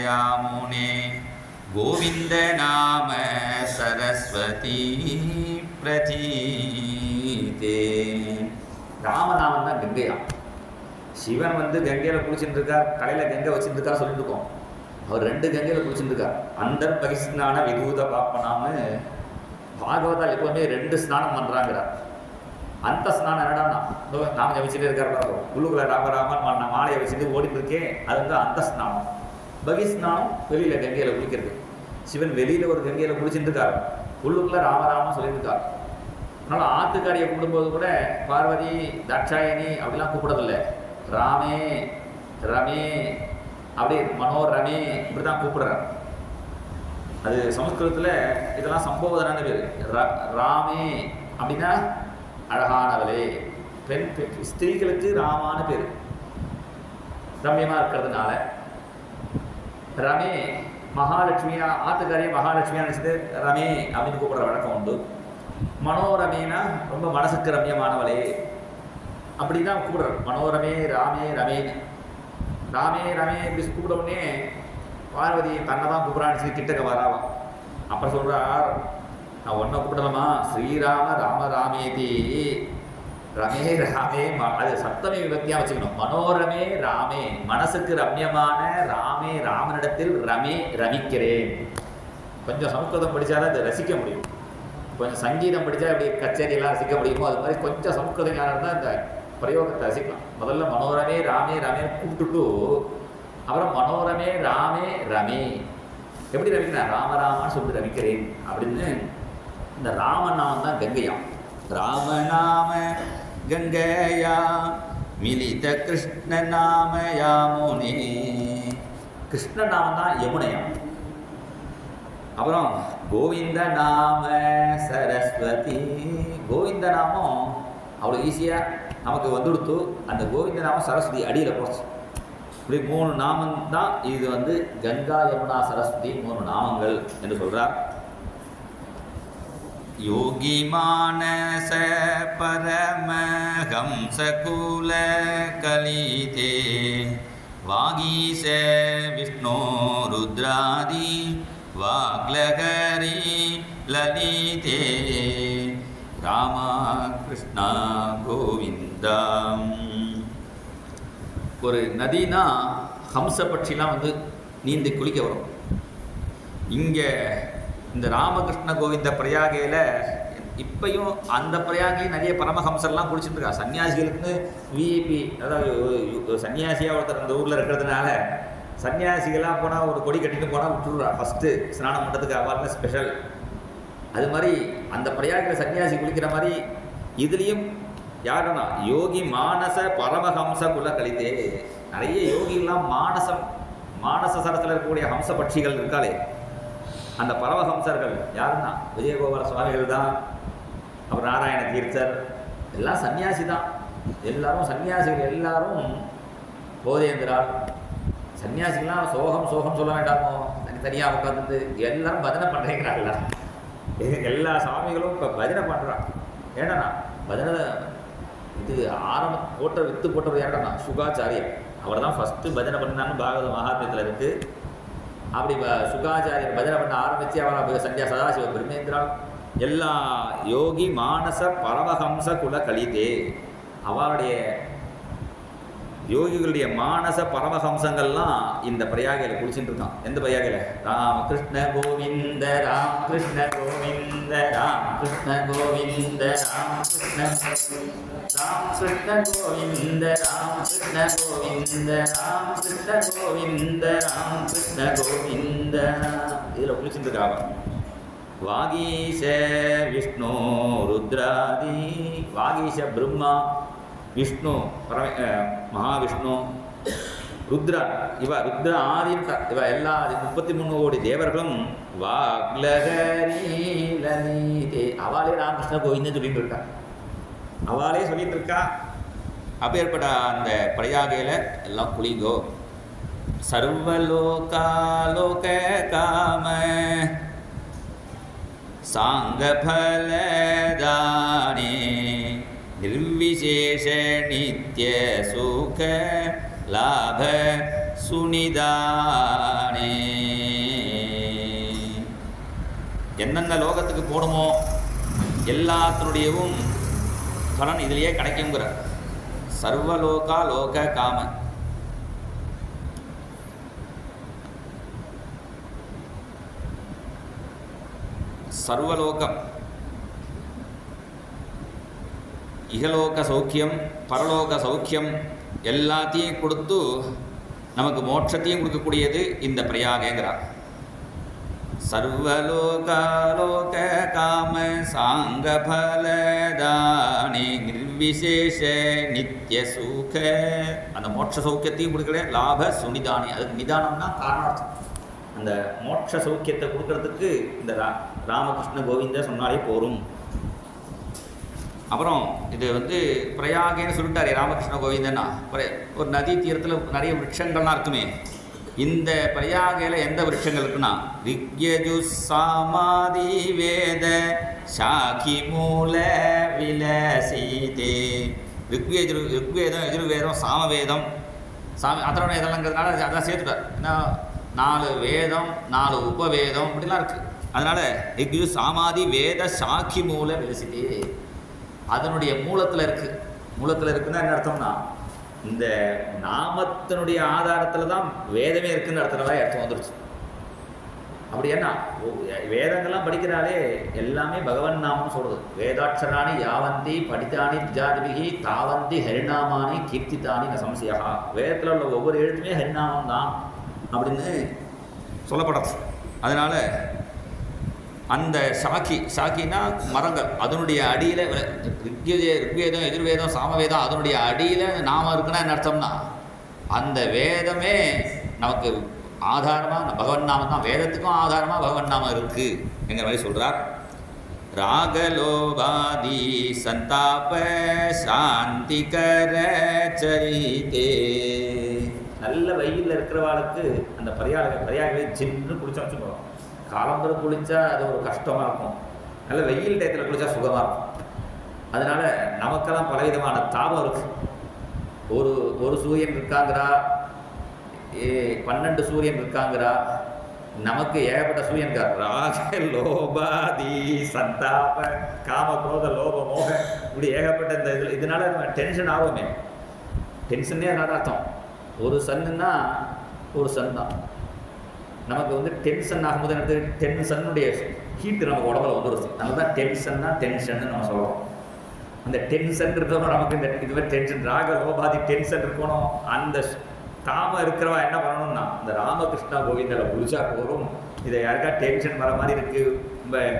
யாமுனே கோவிந்த நாம சரஸ்வதி பிரதீதே. ராமநாமம் தான் கங்கையா. சிவன் கங்கையில் குளிச்சுட்டு இருக்கார், கடையில் கங்கை வச்சுட்டு இருக்கார் சொல்லிட்டு இருக்கோம். அவர் 2 கங்கையில் குளிச்சுட்டு இருக்கார். அந்த பகிஸ்நான விதூத பாப்பனாமு பாகவதால் எப்போவுமே 2 ஸ்நானம் பண்ணுறாங்கிறார். அந்த ஸ்நானம் என்னடான்னா நாம ஜபிச்சுட்டே இருக்கார் பார்ப்போம். உள்ளுக்குள்ள ராமராமன் நான் மாலையை வச்சுட்டு ஓடிட்டு இருக்கேன், அது அந்த ஸ்நானம். பகிஸ்நானம் வெளியில் கங்கையில் குளிக்கிறது. சிவன் வெளியில் ஒரு கங்கையில் குளிச்சுட்டு இருக்கார், உள்ளுக்குள்ள ராமராமன் சொல்லிட்டு இருக்கார். அதனால் ஆத்துக்காரியை கூப்பிடும்போது கூட பார்வதி தாட்சாயணி அப்படிலாம் கூப்பிடறதில்லை, ராமே ரமே அப்படி மனோரமே இப்படி தான் கூப்பிடுறார். அது சமஸ்கிருதத்தில் இதெல்லாம் சம்போதனான பேர். ராமே அப்படின்னா அழகானவளே. பெண் ஸ்திரீகளுக்கு ராமான பேர், ரம்யமாக இருக்கிறதுனால. ரமே மகாலட்சுமியா, ஆத்துக்காரியை மகாலட்சுமியா நினச்சிட்டு ரமே அப்படின்னு கூப்பிட்ற வழக்கம் உண்டு. மனோரமேனா ரொம்ப மனசுக்கு ரம்யமானவளே அப்படி தான் கூப்பிடுறார். மனோரமே ராமே ரமேன்னு. ராமே ரமே இப்படி கூப்பிட உடனே பார்வதி தன்னை தான் கூப்பிட்றான்னு சொல்லி கிட்டக்க வராவாம். அப்புறம் சொல்கிறார், நான் ஒன்றை கூப்பிடலாமா, ஸ்ரீராம ராம ராமேதி ரமே ராமே. அது சப்தமி விபக்தியாக வச்சுக்கணும். மனோரமே ராமே, மனசுக்கு ரம்யமான ராமே, ராமனிடத்தில் ரமே ரமிக்கிறேன். கொஞ்சம் சமஸ்கிருதம் படித்தாதான் அதை ரசிக்க முடியும். கொஞ்சம் சங்கீதம் படித்தா எப்படி கச்சேரியெல்லாம் ரசிக்க முடியுமோ அது மாதிரி கொஞ்சம் சமஸ்கிருதம் ஞானம் தான் இந்த பிரயோகத்தை ரசிக்கலாம். முதல்ல மனோரமே ராமே ரமே கூப்பிட்டுட்டு அப்புறம் மனோரமே ராமே ரமே எப்படி ரமிக்கிறேன், ராமராமான்னு சொல்லிட்டு ரமிக்கிறேன் அப்படின்னு. இந்த ராமநாமம் தான் கங்கையாம். ராமநாம கங்கையா மிலித கிருஷ்ண நாம யாமுனே. கிருஷ்ண நாமம் தான் யமுனையாம். அப்புறம் கோவிந்த நாம சரஸ்வதி. கோவிந்த நாமம் அவ்வளோ ஈஸியாக நமக்கு வந்துடுத்து. அந்த கோவிந்த நாமம் சரஸ்வதி அடியில் போச்சு. இப்படி 3 நாமம் தான் இது வந்து கங்கா யமுனா சரஸ்வதி 3 நாமங்கள் என்று சொல்கிறார். யோகி மானச பரமஹம்ச குல கலிதே வாகீச விஷ்ணு ருத்ராதி வாக்லகரி லலிதே ராமா கிருஷ்ணா கோவிந்தம். ஒரு நதினா ஹம்ச பட்சிலாம் வந்து நீந்தி குளிக்க வரும். இங்கே இந்த ராமகிருஷ்ண கோவிந்த பிரயாகையில் இப்பையும் அந்த பிரயாகையும் நிறைய பரமஹம்சர்லாம் குளிச்சுட்டு இருக்கா. சன்னியாசிகளுக்குன்னு விஐபி, அதாவது சன்னியாசியாக ஒருத்தர் அந்த ஊரில் இருக்கிறதுனால சன்னியாசிகளாக போனால் ஒரு கொடி கட்டிட்டு போனால் விட்டுருவா. ஃபஸ்ட்டு ஸ்நானம் பண்ணுறதுக்கு அவார்டில் ஸ்பெஷல். அது மாதிரி அந்த பிரயாகில் சன்னியாசி குளிக்கிற மாதிரி இதுலேயும் யாருன்னா யோகி மானச பரமஹம்ச குல கலிதே. நிறைய யோகிலாம் மானச சரத்தில் இருக்கக்கூடிய ஹம்ச பட்சிகள் இருக்காளே, அந்த பரமஹம்சர்கள் யாருன்னா விஜயகோபால சுவாமிகள் தான். அப்புறம் நாராயண தீர்த்தர் எல்லாம் சன்னியாசி தான். எல்லாரும் சன்னியாசிகள், எல்லாரும் போதேந்திரால். சன்னியாசிகள்லாம் சோகம் சொல்ல வேண்டாமோ, தனித்தனியாக உட்காந்துட்டு எல்லாரும் பஜனை பண்ணுறீங்கிறாங்களா. எல்லா சாமிகளும் இப்போ பஜனை பண்ணுறான். ஏன்னா பஜனை இது வித்து போட்டவர் யாருன்னா சுகாச்சாரியர். அவர் தான் ஃபஸ்ட்டு பஜனை பண்ணான்னு பாகவத மகாத்மியத்தில் இருக்குது. அப்படி சுகாச்சாரியர் பஜனை பண்ண ஆரம்பித்து அவர் சதாசிவ பிரம்மேந்திரால் எல்லா யோகி மானச பரமஹம்ச குல கலிதே. அவருடைய யோகிகளுடைய மானச பரமஹம்சங்கள்லாம் இந்த பிரயாகையில் குளிச்சுட்டு இருக்கான். எந்த பிரயாகையில்? ராமகிருஷ்ண கோவிந்த ராம் கிருஷ்ண கோவிந்த ராம் கிருஷ்ண கோவிந்த ராம் கிருஷ்ண ராம் கிருஷ்ண கோவிந்த ராம் கிருஷ்ண கோவிந்த ராம் கிருஷ்ண கோவிந்த ராம் கிருஷ்ண கோவிந்த. இதில் குளிச்சுட்டு இருக்காங்க. வாகீச விஷ்ணு ருத்ராதி. வாகீச பிரம்மா, விஷ்ணு மகாவிஷ்ணு, ருத்ரன், ருத்ர ஆதின்ட்ட இவ எல்லா 33 கோடி தேவர்களும் வாக்லகரி லலிதே. அவளே ராமகிருஷ்ண கோவிந்தன்னு சொல்லிட்டு இருக்கா. அவளே சொல்லிட்டு இருக்கா. அப்பேற்பட்ட அந்த பிரயாகையில் எல்லாம் குளிங்கோ. சர்வலோகாலோக காம சாங்கபலதானே நிர்விசேஷ நித்ய சுக லாப சுனிதானே. எந்தெந்த லோகத்துக்கு போகணுமோ எல்லாத்தினுடையவும் பலன் இதிலேயே கிடைக்குங்கிற. சர்வலோகா லோக காம. சர்வலோகம் இகலோக சௌக்கியம் பரலோக சௌக்கியம் எல்லாத்தையும் கொடுத்து நமக்கு மோட்சத்தையும் கொடுக்கக்கூடியது இந்த பிரயாகங்கிறார். சர்வலோகாலோக காம சாங்கபலதானே நிர்விசேஷ நித்திய சுக. அந்த மோட்ச சௌக்கியத்தையும் கொடுக்கல லாப சுனிதானே. அதுக்கு நிதானம்னா காரணார்த்தம். அந்த மோட்ச சௌக்கியத்தை கொடுக்கறதுக்கு இந்த ராமகிருஷ்ண கோவிந்த சொன்னாலே போரும். அப்புறம் இது பிரயாகேன்னு சொல்லிட்டாரு ராமகிருஷ்ண கோவிந்தன்னா. ஒரு நதி தீரத்தில் நிறைய விருட்சங்கள்லாம் இருக்குமே. இந்த பிரயாகையில் எந்த விருட்சங்கள் இருக்குன்னா ரிக்யஜு சாமாதி வேத சாகி மூல விலசீதே. ரிக்வேதம் யஜுர்வேதம் சாமவேதம் அதனோட இதெல்லாங்கிறதுனால அதான் சேர்த்துட்டார். ஏன்னா 4 வேதம் 4 உபவேதம் இப்படிலாம் இருக்குது. அதனால் ரிக்யு சாமாதி வேத சாக்கி மூல விலசிதே அதனுடைய மூலத்தில் இருக்குது. மூலத்தில் இருக்குன்னா என்ன அர்த்தம்னா இந்த நாமத்தினுடைய ஆதாரத்தில் தான் வேதமே இருக்குன்னு அர்த்தம் வந்துருச்சு. அப்படி என்ன வேதங்கள்லாம் படிக்கிறாலே எல்லாமே பகவன் நாமம் சொல்கிறது. வேதாட்சராணி யாவந்தி படித்தானி திஜாதிபிகி தாவந்தி ஹரிநாமானி கீர்த்தித்தானி ந சம்சயா. வேதத்தில் உள்ள ஒவ்வொரு எழுத்துமே ஹரிநாமம் தான் அப்படின்னு சொல்லப்படுறது. அதனால் அந்த சாக்கினா மரங்கள் அதனுடைய அடியில் ரிக்வேதம் எதிர்வேதம் சாமவேதம் அதனுடைய அடியில் நாமம் இருக்குன்னா என்ன அர்த்தம்னா அந்த வேதமே நமக்கு ஆதாரமாக பகவன் நாமம் தான். வேதத்துக்கும் ஆதாரமாக பகவன் நாமம் இருக்குது என்கிற மாதிரி சொல்கிறார். ராகலோபாதி சந்தாப சாந்திகர சரிதே. நல்ல வெயிலில் இருக்கிறவாளுக்கு அந்த பரியாகவே ஜின்னு குளிச்சா வச்சுக்கணும். காலம்பரை குளித்தா அது ஒரு கஷ்டமாக இருக்கும். நல்ல வெயில் டயத்தில் குளித்தா சுகமாக இருக்கும். அதனால் நமக்கெல்லாம் பலவிதமான தாபம் இருக்குது. ஒரு சூரியன் இருக்காங்கிறா, 12 சூரியன் இருக்காங்கிறா, நமக்கு ஏகப்பட்ட சூரியன் இருக்கா. ராக லோபாதி சந்தாப காம குரோத லோப மோக இப்படி ஏகப்பட்ட இந்த இதனால டென்ஷன் ஆகுமே. டென்ஷனே அதனால அர்த்தம். ஒரு சன்னுன்னா ஒரு சன் தான். நமக்கு டென்ஷன் ஆகும்போது எனக்கு டென்ஷனுடைய ஹீட்டு நமக்கு உடம்புல வந்துடுச்சு. நம்ம தான் டென்ஷன் நம்ம சொல்கிறோம். அந்த டென்ஷன் இருக்கிறவங்க நமக்கு இந்த இதுமாதிரி டென்ஷன் ராக லோபாதி டென்ஷன் இருக்கணும். அந்த காமம் இருக்கிறவா என்ன பண்ணணும்னா இந்த ராமகிருஷ்ணா கோவிந்தில் குளிச்சா போகிறோம். இதை யாருக்கா டென்ஷன் வர மாதிரி இருக்குது,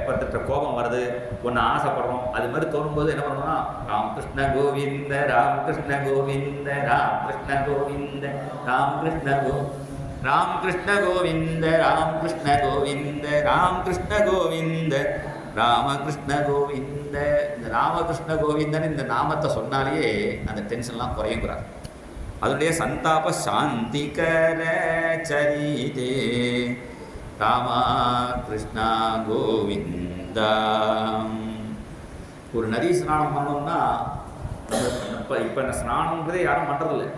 பத்திட்ட கோபம் வருது, ஒன்று ஆசைப்படுறோம், அது மாதிரி தோணும்போது என்ன பண்ணணும்னா ராமகிருஷ்ண கோவிந்த ராமகிருஷ்ண கோவிந்த ராமகிருஷ்ண கோவிந்த ராமகிருஷ்ண ராமகிருஷ்ண கோவிந்த ராமகிருஷ்ண கோவிந்த ராமகிருஷ்ண கோவிந்த ராமகிருஷ்ண கோவிந்த. இந்த ராமகிருஷ்ண கோவிந்தன்னு இந்த நாமத்தை சொன்னாலேயே அந்த டென்ஷன்லாம் குறையுங்கிறார். அதனுடைய சந்தாப சாந்திகர சரிதே ராமா கிருஷ்ணா கோவிந்தா. ஒரு நதி ஸ்நானம் பண்ணோம்னா இப்போ ஸ்நானம்ன்றதே யாரும் பண்ணுறதில்ல.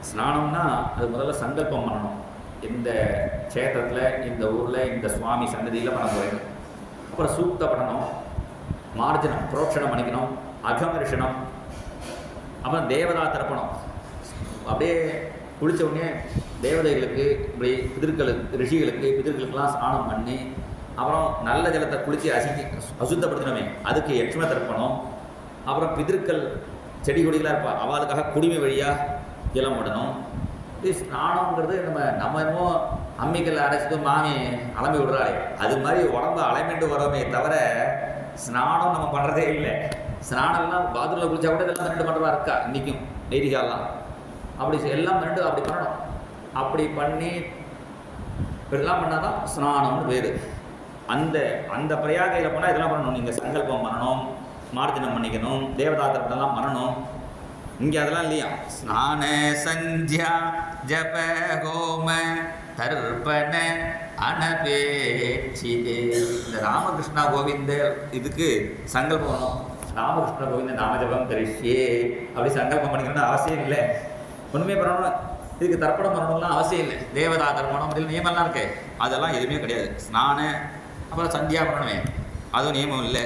ஸ்நானம்னா அது முதல்ல சங்கல்பம் பண்ணணும். இந்த க்ஷேத்திரத்தில் இந்த ஊரில் இந்த சுவாமி சன்னதியில் பண்ண போகிறேன். அப்புறம் சூக்த பண்ணணும், மார்ஜனம் புரோட்சணம் பண்ணிக்கணும், அகமரிஷனம், அப்புறம் தேவதா தர்ப்பணம். அப்படியே குளித்த உடனே தேவதைகளுக்கு இப்படி ரிஷிகளுக்கெல்லாம் ஸ்நானம் பண்ணி அப்புறம் நல்ல ஜலத்தை குளித்து அசுத்தப்படுத்தணுமே அதுக்கு யட்சும தர்ப்பணம். அப்புறம் பிதர்கள் செடி கொடிகளாக இருப்பா அவளுக்காக குடிமை வழியாக ஜலம் விடணும். இது ஸ்நானங்கிறது நம்ம என்னமோ அம்மிக்கல் அரைச்சிட்டு மாமி அலம்பி விடுறாளே அது மாதிரி உடம்ப அலைமெண்டு வரோமே தவிர ஸ்நானம் நம்ம பண்ணுறதே இல்லை. ஸ்நானம்லாம் பாத்ரூமில் குளிச்சா கூட இதெல்லாம் 2 பண்ணுறவா இருக்கா இன்றைக்கும் நெய்திகாலாம். அப்படி எல்லாம் 2 அப்படி பண்ணணும். அப்படி பண்ணி இப்படிலாம் பண்ணால் தான் ஸ்நானம்னு பேர். அந்த பிரயாகையில் போனால் இதெல்லாம் பண்ணணும். நீங்கள் சங்கல்பம் பண்ணணும், மார்ஜனம் பண்ணிக்கணும், தேவதாத்திரப்படலாம் பண்ணணும். இங்கே அதெல்லாம் இல்லையா. ஸ்நான சந்தியா ஜப ஹோம தர்ப்பண அனபேட்சிதே. இந்த ராமகிருஷ்ணா கோவிந்த இதுக்கு சங்கல்பம் பண்ணணும். ராமகிருஷ்ண கோவிந்த நாமஜபம் கரிஷ்யே அப்படி சங்கல்பம் பண்ணிக்கணும்னு அவசியம் இல்லை. ஒன்றுமே பண்ணணும், இதுக்கு தர்ப்பணம் பண்ணணும்லாம் அவசியம் இல்லை. தேவதா தர்ப்பணம் அப்படின்னு நியமம்லாம் இருக்கு, அதெல்லாம் எதுவுமே கிடையாது. ஸ்நான அப்புறம் சந்தியா பண்ணணுமே அதுவும் நியமம் இல்லை.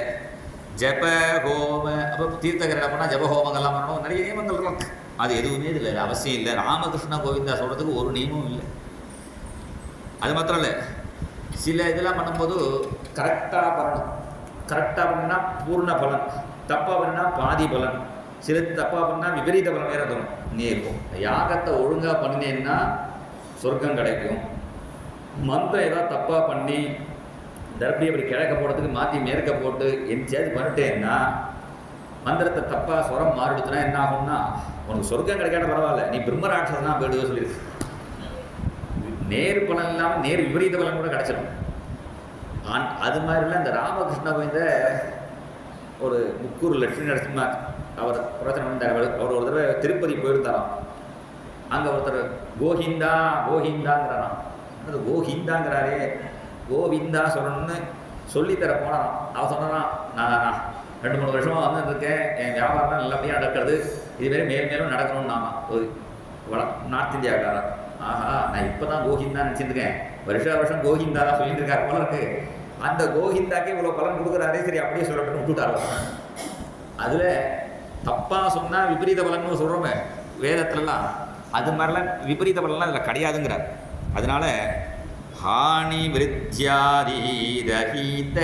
ஜப ஹோம அப்புறம் தீர்த்தகரை பண்ணால் ஜப ஹோமங்கள்லாம் பண்ணணும், நிறைய நியமங்கள் இருக்கு. அது எதுவுமே இதில் அவசியம் இல்லை. ராமகிருஷ்ண கோவிந்தா சொல்கிறதுக்கு ஒரு நியமமும் இல்லை. அது மாத்திரம் இல்லை, சில இதெல்லாம் பண்ணும்போது கரெக்டாக பண்ணணும். கரெக்டாக பண்ணினா பூர்ண பலன், தப்பாக பண்ணினா பாதி பலன், சில தப்பாக பண்ணால் விபரீத பலன் வேறு தரும். நீ இருக்கும் யாகத்தை ஒழுங்காக பண்ணினேன்னா சொர்க்கம் கிடைக்கும். மந்திரம் ஏதாவது தப்பாக பண்ணி தர்பி அப்படி கிழக்க போடுறதுக்கு மாற்றி மேற்க போட்டு எங்கேயாவது பண்ணிட்டேன்னா மந்திரத்தை தப்பாக ஸ்வரம் மாறிடுச்சுன்னா என்ன ஆகும்னா உனக்கு சொர்க்கம் கிடைக்காத பரவாயில்ல, நீ பிரம்மராட்சசனா போயிடுவே சொல்லியிருக்கு. நேர் பலன் இல்லாமல் நேர் விபரீத பலன் கூட கிடச்சிடும். அது மாதிரிலாம் இந்த ராமகிருஷ்ண கோவிந்த ஒரு முக்கூர் லட்சுமி நரசிம்ம அவர் பிரச்சனை பண்ணார். அவர் ஒரு தடவை திருப்பதி போயிருந்தாராம். அங்கே ஒருத்தர் கோஹிந்தா கோஹிந்தாங்கிறாராம். அது கோஹிந்தாங்கிறாரே, கோவிந்தா சொல்லணும்னு சொல்லித்தர போனாராம். அவன் சொன்னாராம், நான் 2-3 வருஷமாக வந்து இருக்கேன், என் வியாபாரம் நல்லபடியாக நடக்கிறது, இதுமாரி மேலும் நடக்கணும்னு நாம ஒரு நார்த் இந்தியாக்காரா. ஆஹா, நான் இப்போ தான் கோஹிந்தா நினச்சிருக்கேன், வருஷம் கோஹிந்தா தான் சொல்லிட்டு இருக்காரு போல இருக்கு. அந்த கோஹிந்தாக்கே இவ்வளோ பலன் கொடுக்குறாரே, சரி அப்படியே சொல்லட்டும்னு விட்டுட்டாரு. அதில் தப்பாக சொன்னால் விபரீத பலன்னு சொல்கிறோமே வேதத்துலலாம், அது மாதிரிலாம் விபரீத பலன்லாம் அதில் கிடையாதுங்கிறார். அதனால ஹானி விருத்தியாதி ரஹீத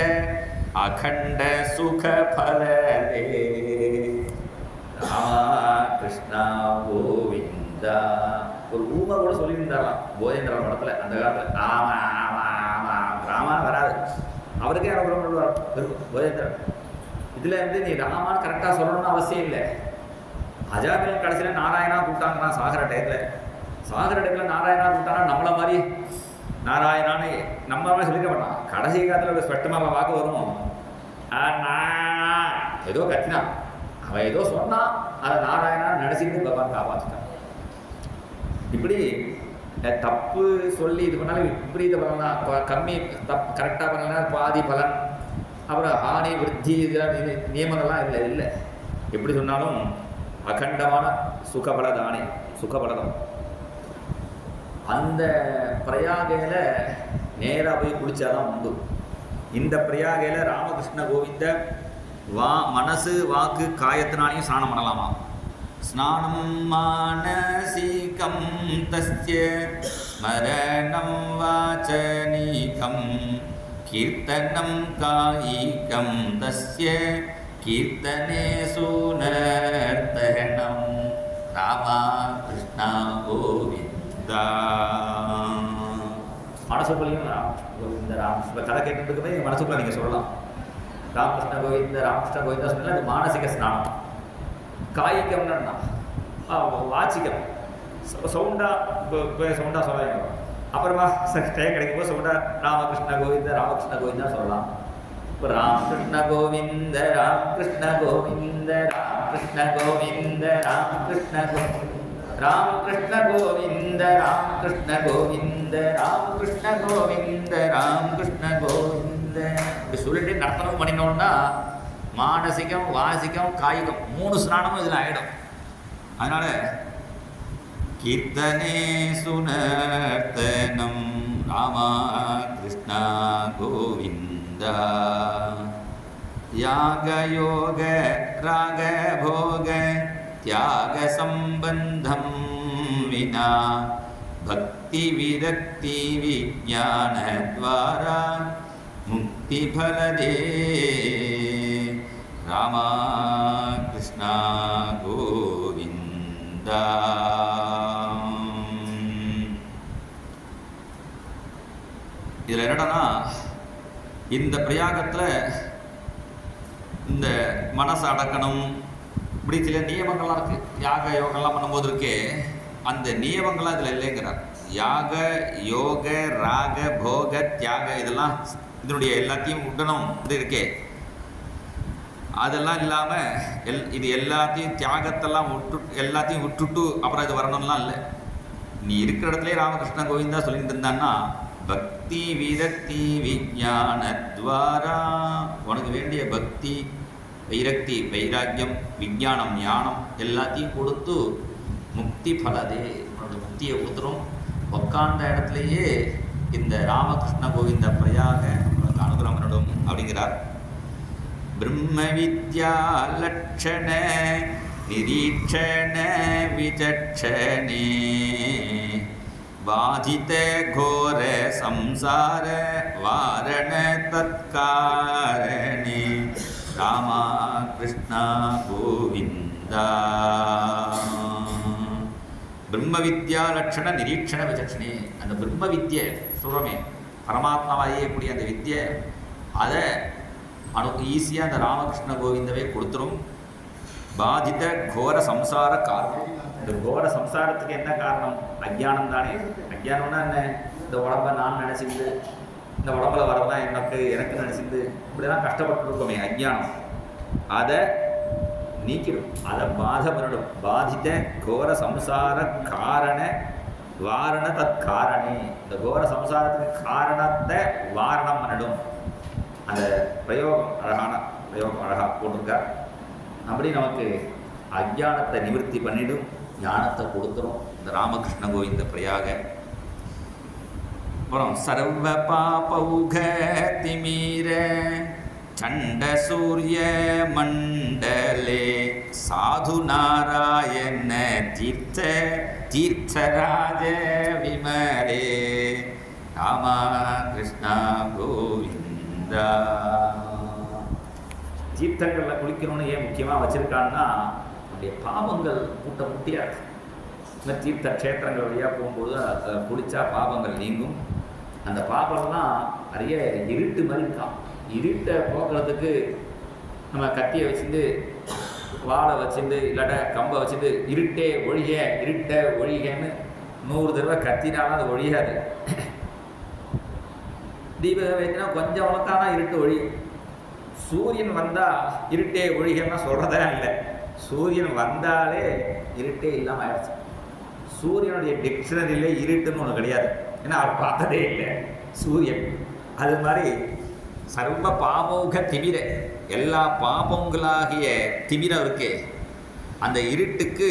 அகண்ட சுக பலரே கிருஷ்ணா கோவிந்தா. ஒரு ஊமை கூட சொல்லியிருந்தாராம் போதேந்திரா படத்தில் அந்த காலத்தில். ஆமா ஆமா ஆமா ராமா வராது, அவருக்கே அனுகிரகம் பண்ணுவார் போதேந்திரன். இதில் வந்து நீ ராமான்னு கரெக்டாக சொல்லணும்னு அவசியம் இல்லை. அஜாமிரன் கடைசியில் நாராயணா கூப்பிட்டாங்கிறான் சாகர டயத்தில் நாராயணா கூப்பிட்டானா நம்மளை மாதிரி நாராயணான்னு நம்ம மாதிரி சொல்லிக்க மாட்டான். கடைசி காலத்தில் ஒரு ஸ்பெட்டமாக வாக்கு வரும், ஏதோ கத்தினான், அவன் ஏதோ சொன்னான், அதை நாராயணா நினச்சிட்டு பகவான் காப்பாற்றிட்டான். இப்படி தப்பு சொல்லி இது பண்ணாலும் விபரீத பலன் தான். கம்மி கரெக்டாக பண்ணலன்னா பாதி பலன். அப்புறம் ஹானி விருத்தி இதெல்லாம் நியமங்கள்லாம் இதில் இல்லை. எப்படி சொன்னாலும் அகண்டமான சுகபலதானே, சுகபலதம். அந்த பிரயாகையில் நேராக போய் குளிச்சாதான் உண்டு. இந்த பிரயாகையில் ராமகிருஷ்ண கோவிந்த மனசு வாக்கு காயத்தினாலையும் ஸ்நானம் பண்ணலாமா. ஸ்நானம் மானசீகம் தஸ்ய ஸ்மரணம் வாசனீகம் கீர்த்தனம் காயிகம் தஸ்ய கீர்த்தனே சுனர்த்தனம் ராமா கிருஷ்ணா கோவிந்தா. மனசுக்குள்ளையும் கோவிந்த ராம் கதை கேட்டுட்டு போய் மனசுக்குள்ள நீங்கள் சொல்லலாம் ராமகிருஷ்ண கோவிந்தா சொன்னா அது மானசிக ஸ்நானம். காய்கம்னா வாச்சிக்கம், சவுண்டா சொல்ல. அப்புறமா டைம் கிடைக்கும்போது சவுண்டா ராமகிருஷ்ண கோவிந்தா சொல்லலாம். இப்போ ராமகிருஷ்ண கோவிந்த ராமகிருஷ்ண கோவிந்த ராமகிருஷ்ண கோவிந்த ராமகிருஷ்ண ராமகிருஷ்ண கோவிந்த ராமகிருஷ்ண கோவிந்த ராமகிருஷ்ண கோவிந்த ராமகிருஷ்ண கோவிந்த இப்படி சொல்லிட்டு நர்த்தனம் பண்ணினோம்னா மானசிகம் வாசிக்கம் காய்கம் 3 ஸ்நானமும் இதில் ஆகிடும். அதனால கீர்த்தனே சுனர்த்தனம் ராமா கிருஷ்ணா கோவிந்தா. யாக யோக ராக போக தியாக சம்பந்தம் வினா பக்தி விரக்தி விஞ்ஞான துவாரா முக்தி பலதே ராமா கிருஷ்ணா கோவிந்தா. இதில் என்னடனா இந்த பிரயாகத்தில் இந்த மனசை அடக்கணும், இப்படி சில நியமங்கள்லாம் இருக்குது. யாக யோகம்லாம் பண்ணும்போது இருக்கே அந்த நியமங்கள்லாம் இதில் இல்லைங்கிறார். யாக யோக ராக போக தியாக இதெல்லாம் இதனுடைய எல்லாத்தையும் உடனும் இது இருக்கே, அதெல்லாம் இல்லாமல் இது எல்லாத்தையும் தியாகத்தெல்லாம் எல்லாத்தையும் விட்டுட்டு அப்புறம் இது வரணும்லாம் இல்லை. நீ இருக்கிற இடத்துல ராமகிருஷ்ண கோவிந்தா சொல்லிட்டு இருந்தான்னா பக்தி விரக்தி விஞ்ஞான துவாரா உனக்கு வேண்டிய பக்தி வைரக்தி வைராக்கியம் விஞ்ஞானம் ஞானம் எல்லாத்தையும் கொடுத்து முக்தி பலதே உன்னோட முக்தியை கொடுத்துரும். உட்கார்ந்த இடத்துலையே இந்த ராமகிருஷ்ண கோவிந்த பிரயாக உனக்கு அனுகிரகம் பண்ணணும் அப்படிங்கிறார். பிரம்ம வித்யா லட்சண நிரீட்சண விசக்ஷணே பாதித கோர சம்சார வாரண தத்காரணே ராமா கிருஷ்ணா கோவிந்தா. பிரம்ம வித்யா லட்சண நிரீட்சண விசக்ஷணே, அந்த பிரம்ம வித்யை சொல்கிறோமே பரமாத்மாவாயே கூடிய அந்த வித்யை அதை ஈஸியாக அந்த ராமகிருஷ்ண கோவிந்தவே கொடுத்துரும். பாதித கோர சம்சார காரணம், இந்த கோர சம்சாரத்துக்கு என்ன காரணம்? அஜ்ஞானம் தானே. அஜ்ஞானம்னா என்ன? இந்த உடம்பை நான் நினச்சிருந்து இந்த உடம்புல வரதான் எனக்கு நினச்சிருந்து இப்படிலாம் கஷ்டப்பட்டு இருக்கோமே அஞ்ஞானம், அதை நீக்கிடும், அதை பாதம் பாதித்த கோர சம்சார காரண வாரண தத் காரணே. இந்த கோர சம்சாரத்துக்கு காரணத்தை வாரணம் பண்ணிடும். அந்த பிரயோகம் அழகான பிரயோகம், அழகாக போட்டிருக்கார். அப்படி நமக்கு அஞ்ஞானத்தை நிவர்த்தி பண்ணிடும், ஞானத்தை கொடுத்துரும் இந்த ராமகிருஷ்ண கோவிந்த பிரயாக. அப்புறம் சர்வ பாபௌக திமீர சண்ட சூரிய மண்டலே சாது நாராயண தீர்த்த தீர்த்தராஜ விமலே ராமா கிருஷ்ணா கோவிந்தா. தீர்த்தங்களில் குளிக்கணும்னு ஏன் முக்கியமாக வச்சுருக்கான்னா, நம்முடைய பாவங்கள் மூட்டை முட்டியாக இருக்கு. இந்த தீர்த்த க்ஷேத்திரங்கள் வழியாக போகும்போது குளித்தா பாவங்கள் நீங்கும். அந்த பாவம்லாம் நிறைய இருட்டு மாதிரி இருக்கான். இருட்டை போக்குறதுக்கு நம்ம கத்தியை வச்சுட்டு வாழை வச்சுட்டு இல்லாட்ட கம்பை வச்சுட்டு இருட்டே ஒழிக இருட்டை ஒழிகன்னு 100 தடவை கத்தினாலும் அது ஒழியாது. தீபம் வைத்தினா கொஞ்சம் வளர்த்தானா இருட்டு ஒழியும். சூரியன் வந்தால் இருட்டே ஒழிகன்னா சொல்கிறதே இல்லை. சூரியன் வந்தாலே இருட்டே இல்லாமல் ஆயிடுச்சு. சூரியனுடைய டிக்ஷனரியிலே இருட்டுன்னு ஒன்று கிடையாது. ஏன்னா அவர் பார்த்ததே இல்லை சூரியன். அது மாதிரி சர்வ பாபோக திமிர, எல்லா பாபங்களாகிய திமிரம் இருக்கே அந்த இருட்டுக்கு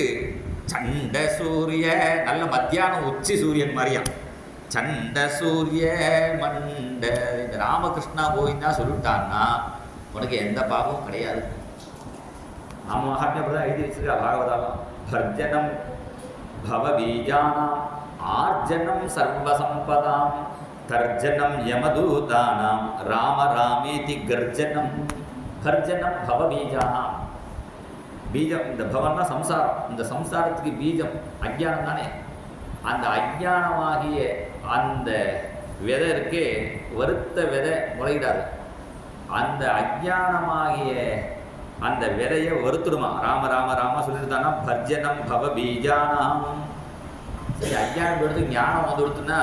சண்ட சூரிய, நல்ல மத்தியானம் உச்சி சூரியன் மாதிரியா சண்ட சூரிய மண்ட. இந்த ராமகிருஷ்ணா கோவிந்தா சொல்லிட்டான்னா உனக்கு எந்த பாபமும் கிடையாது. நாம மகாத்மியம் தான் எழுதி வச்சிருக்கா பாகவதாலாம். பர்ஜனம் பவபீஜானாம் ஆர்ஜனம் சர்வசம்பதாம் கர்ஜனம் யமதூதானாம் ராம ராமேதி கர்ஜனம். கர்ஜனம் பவபீஜானாம். பீஜம், இந்த பவன்னா சம்சாரம். இந்த சம்சாரத்துக்கு பீஜம் அஞ்ஞானம் தானே. அந்த அஞ்ஞானமாகிய அந்த விதை இருக்கே, வருத்த விதை முளையிடாது. அந்த அஞ்ஞானமாகிய அந்த விதையை வருத்துடுமா. ராம ராம ராம சொல்லியிருந்தானா பர்ஜனம் பவபீஜானாம். சரி, அஞ்ஞானம் எடுத்து ஞானம் வந்து கொடுத்துன்னா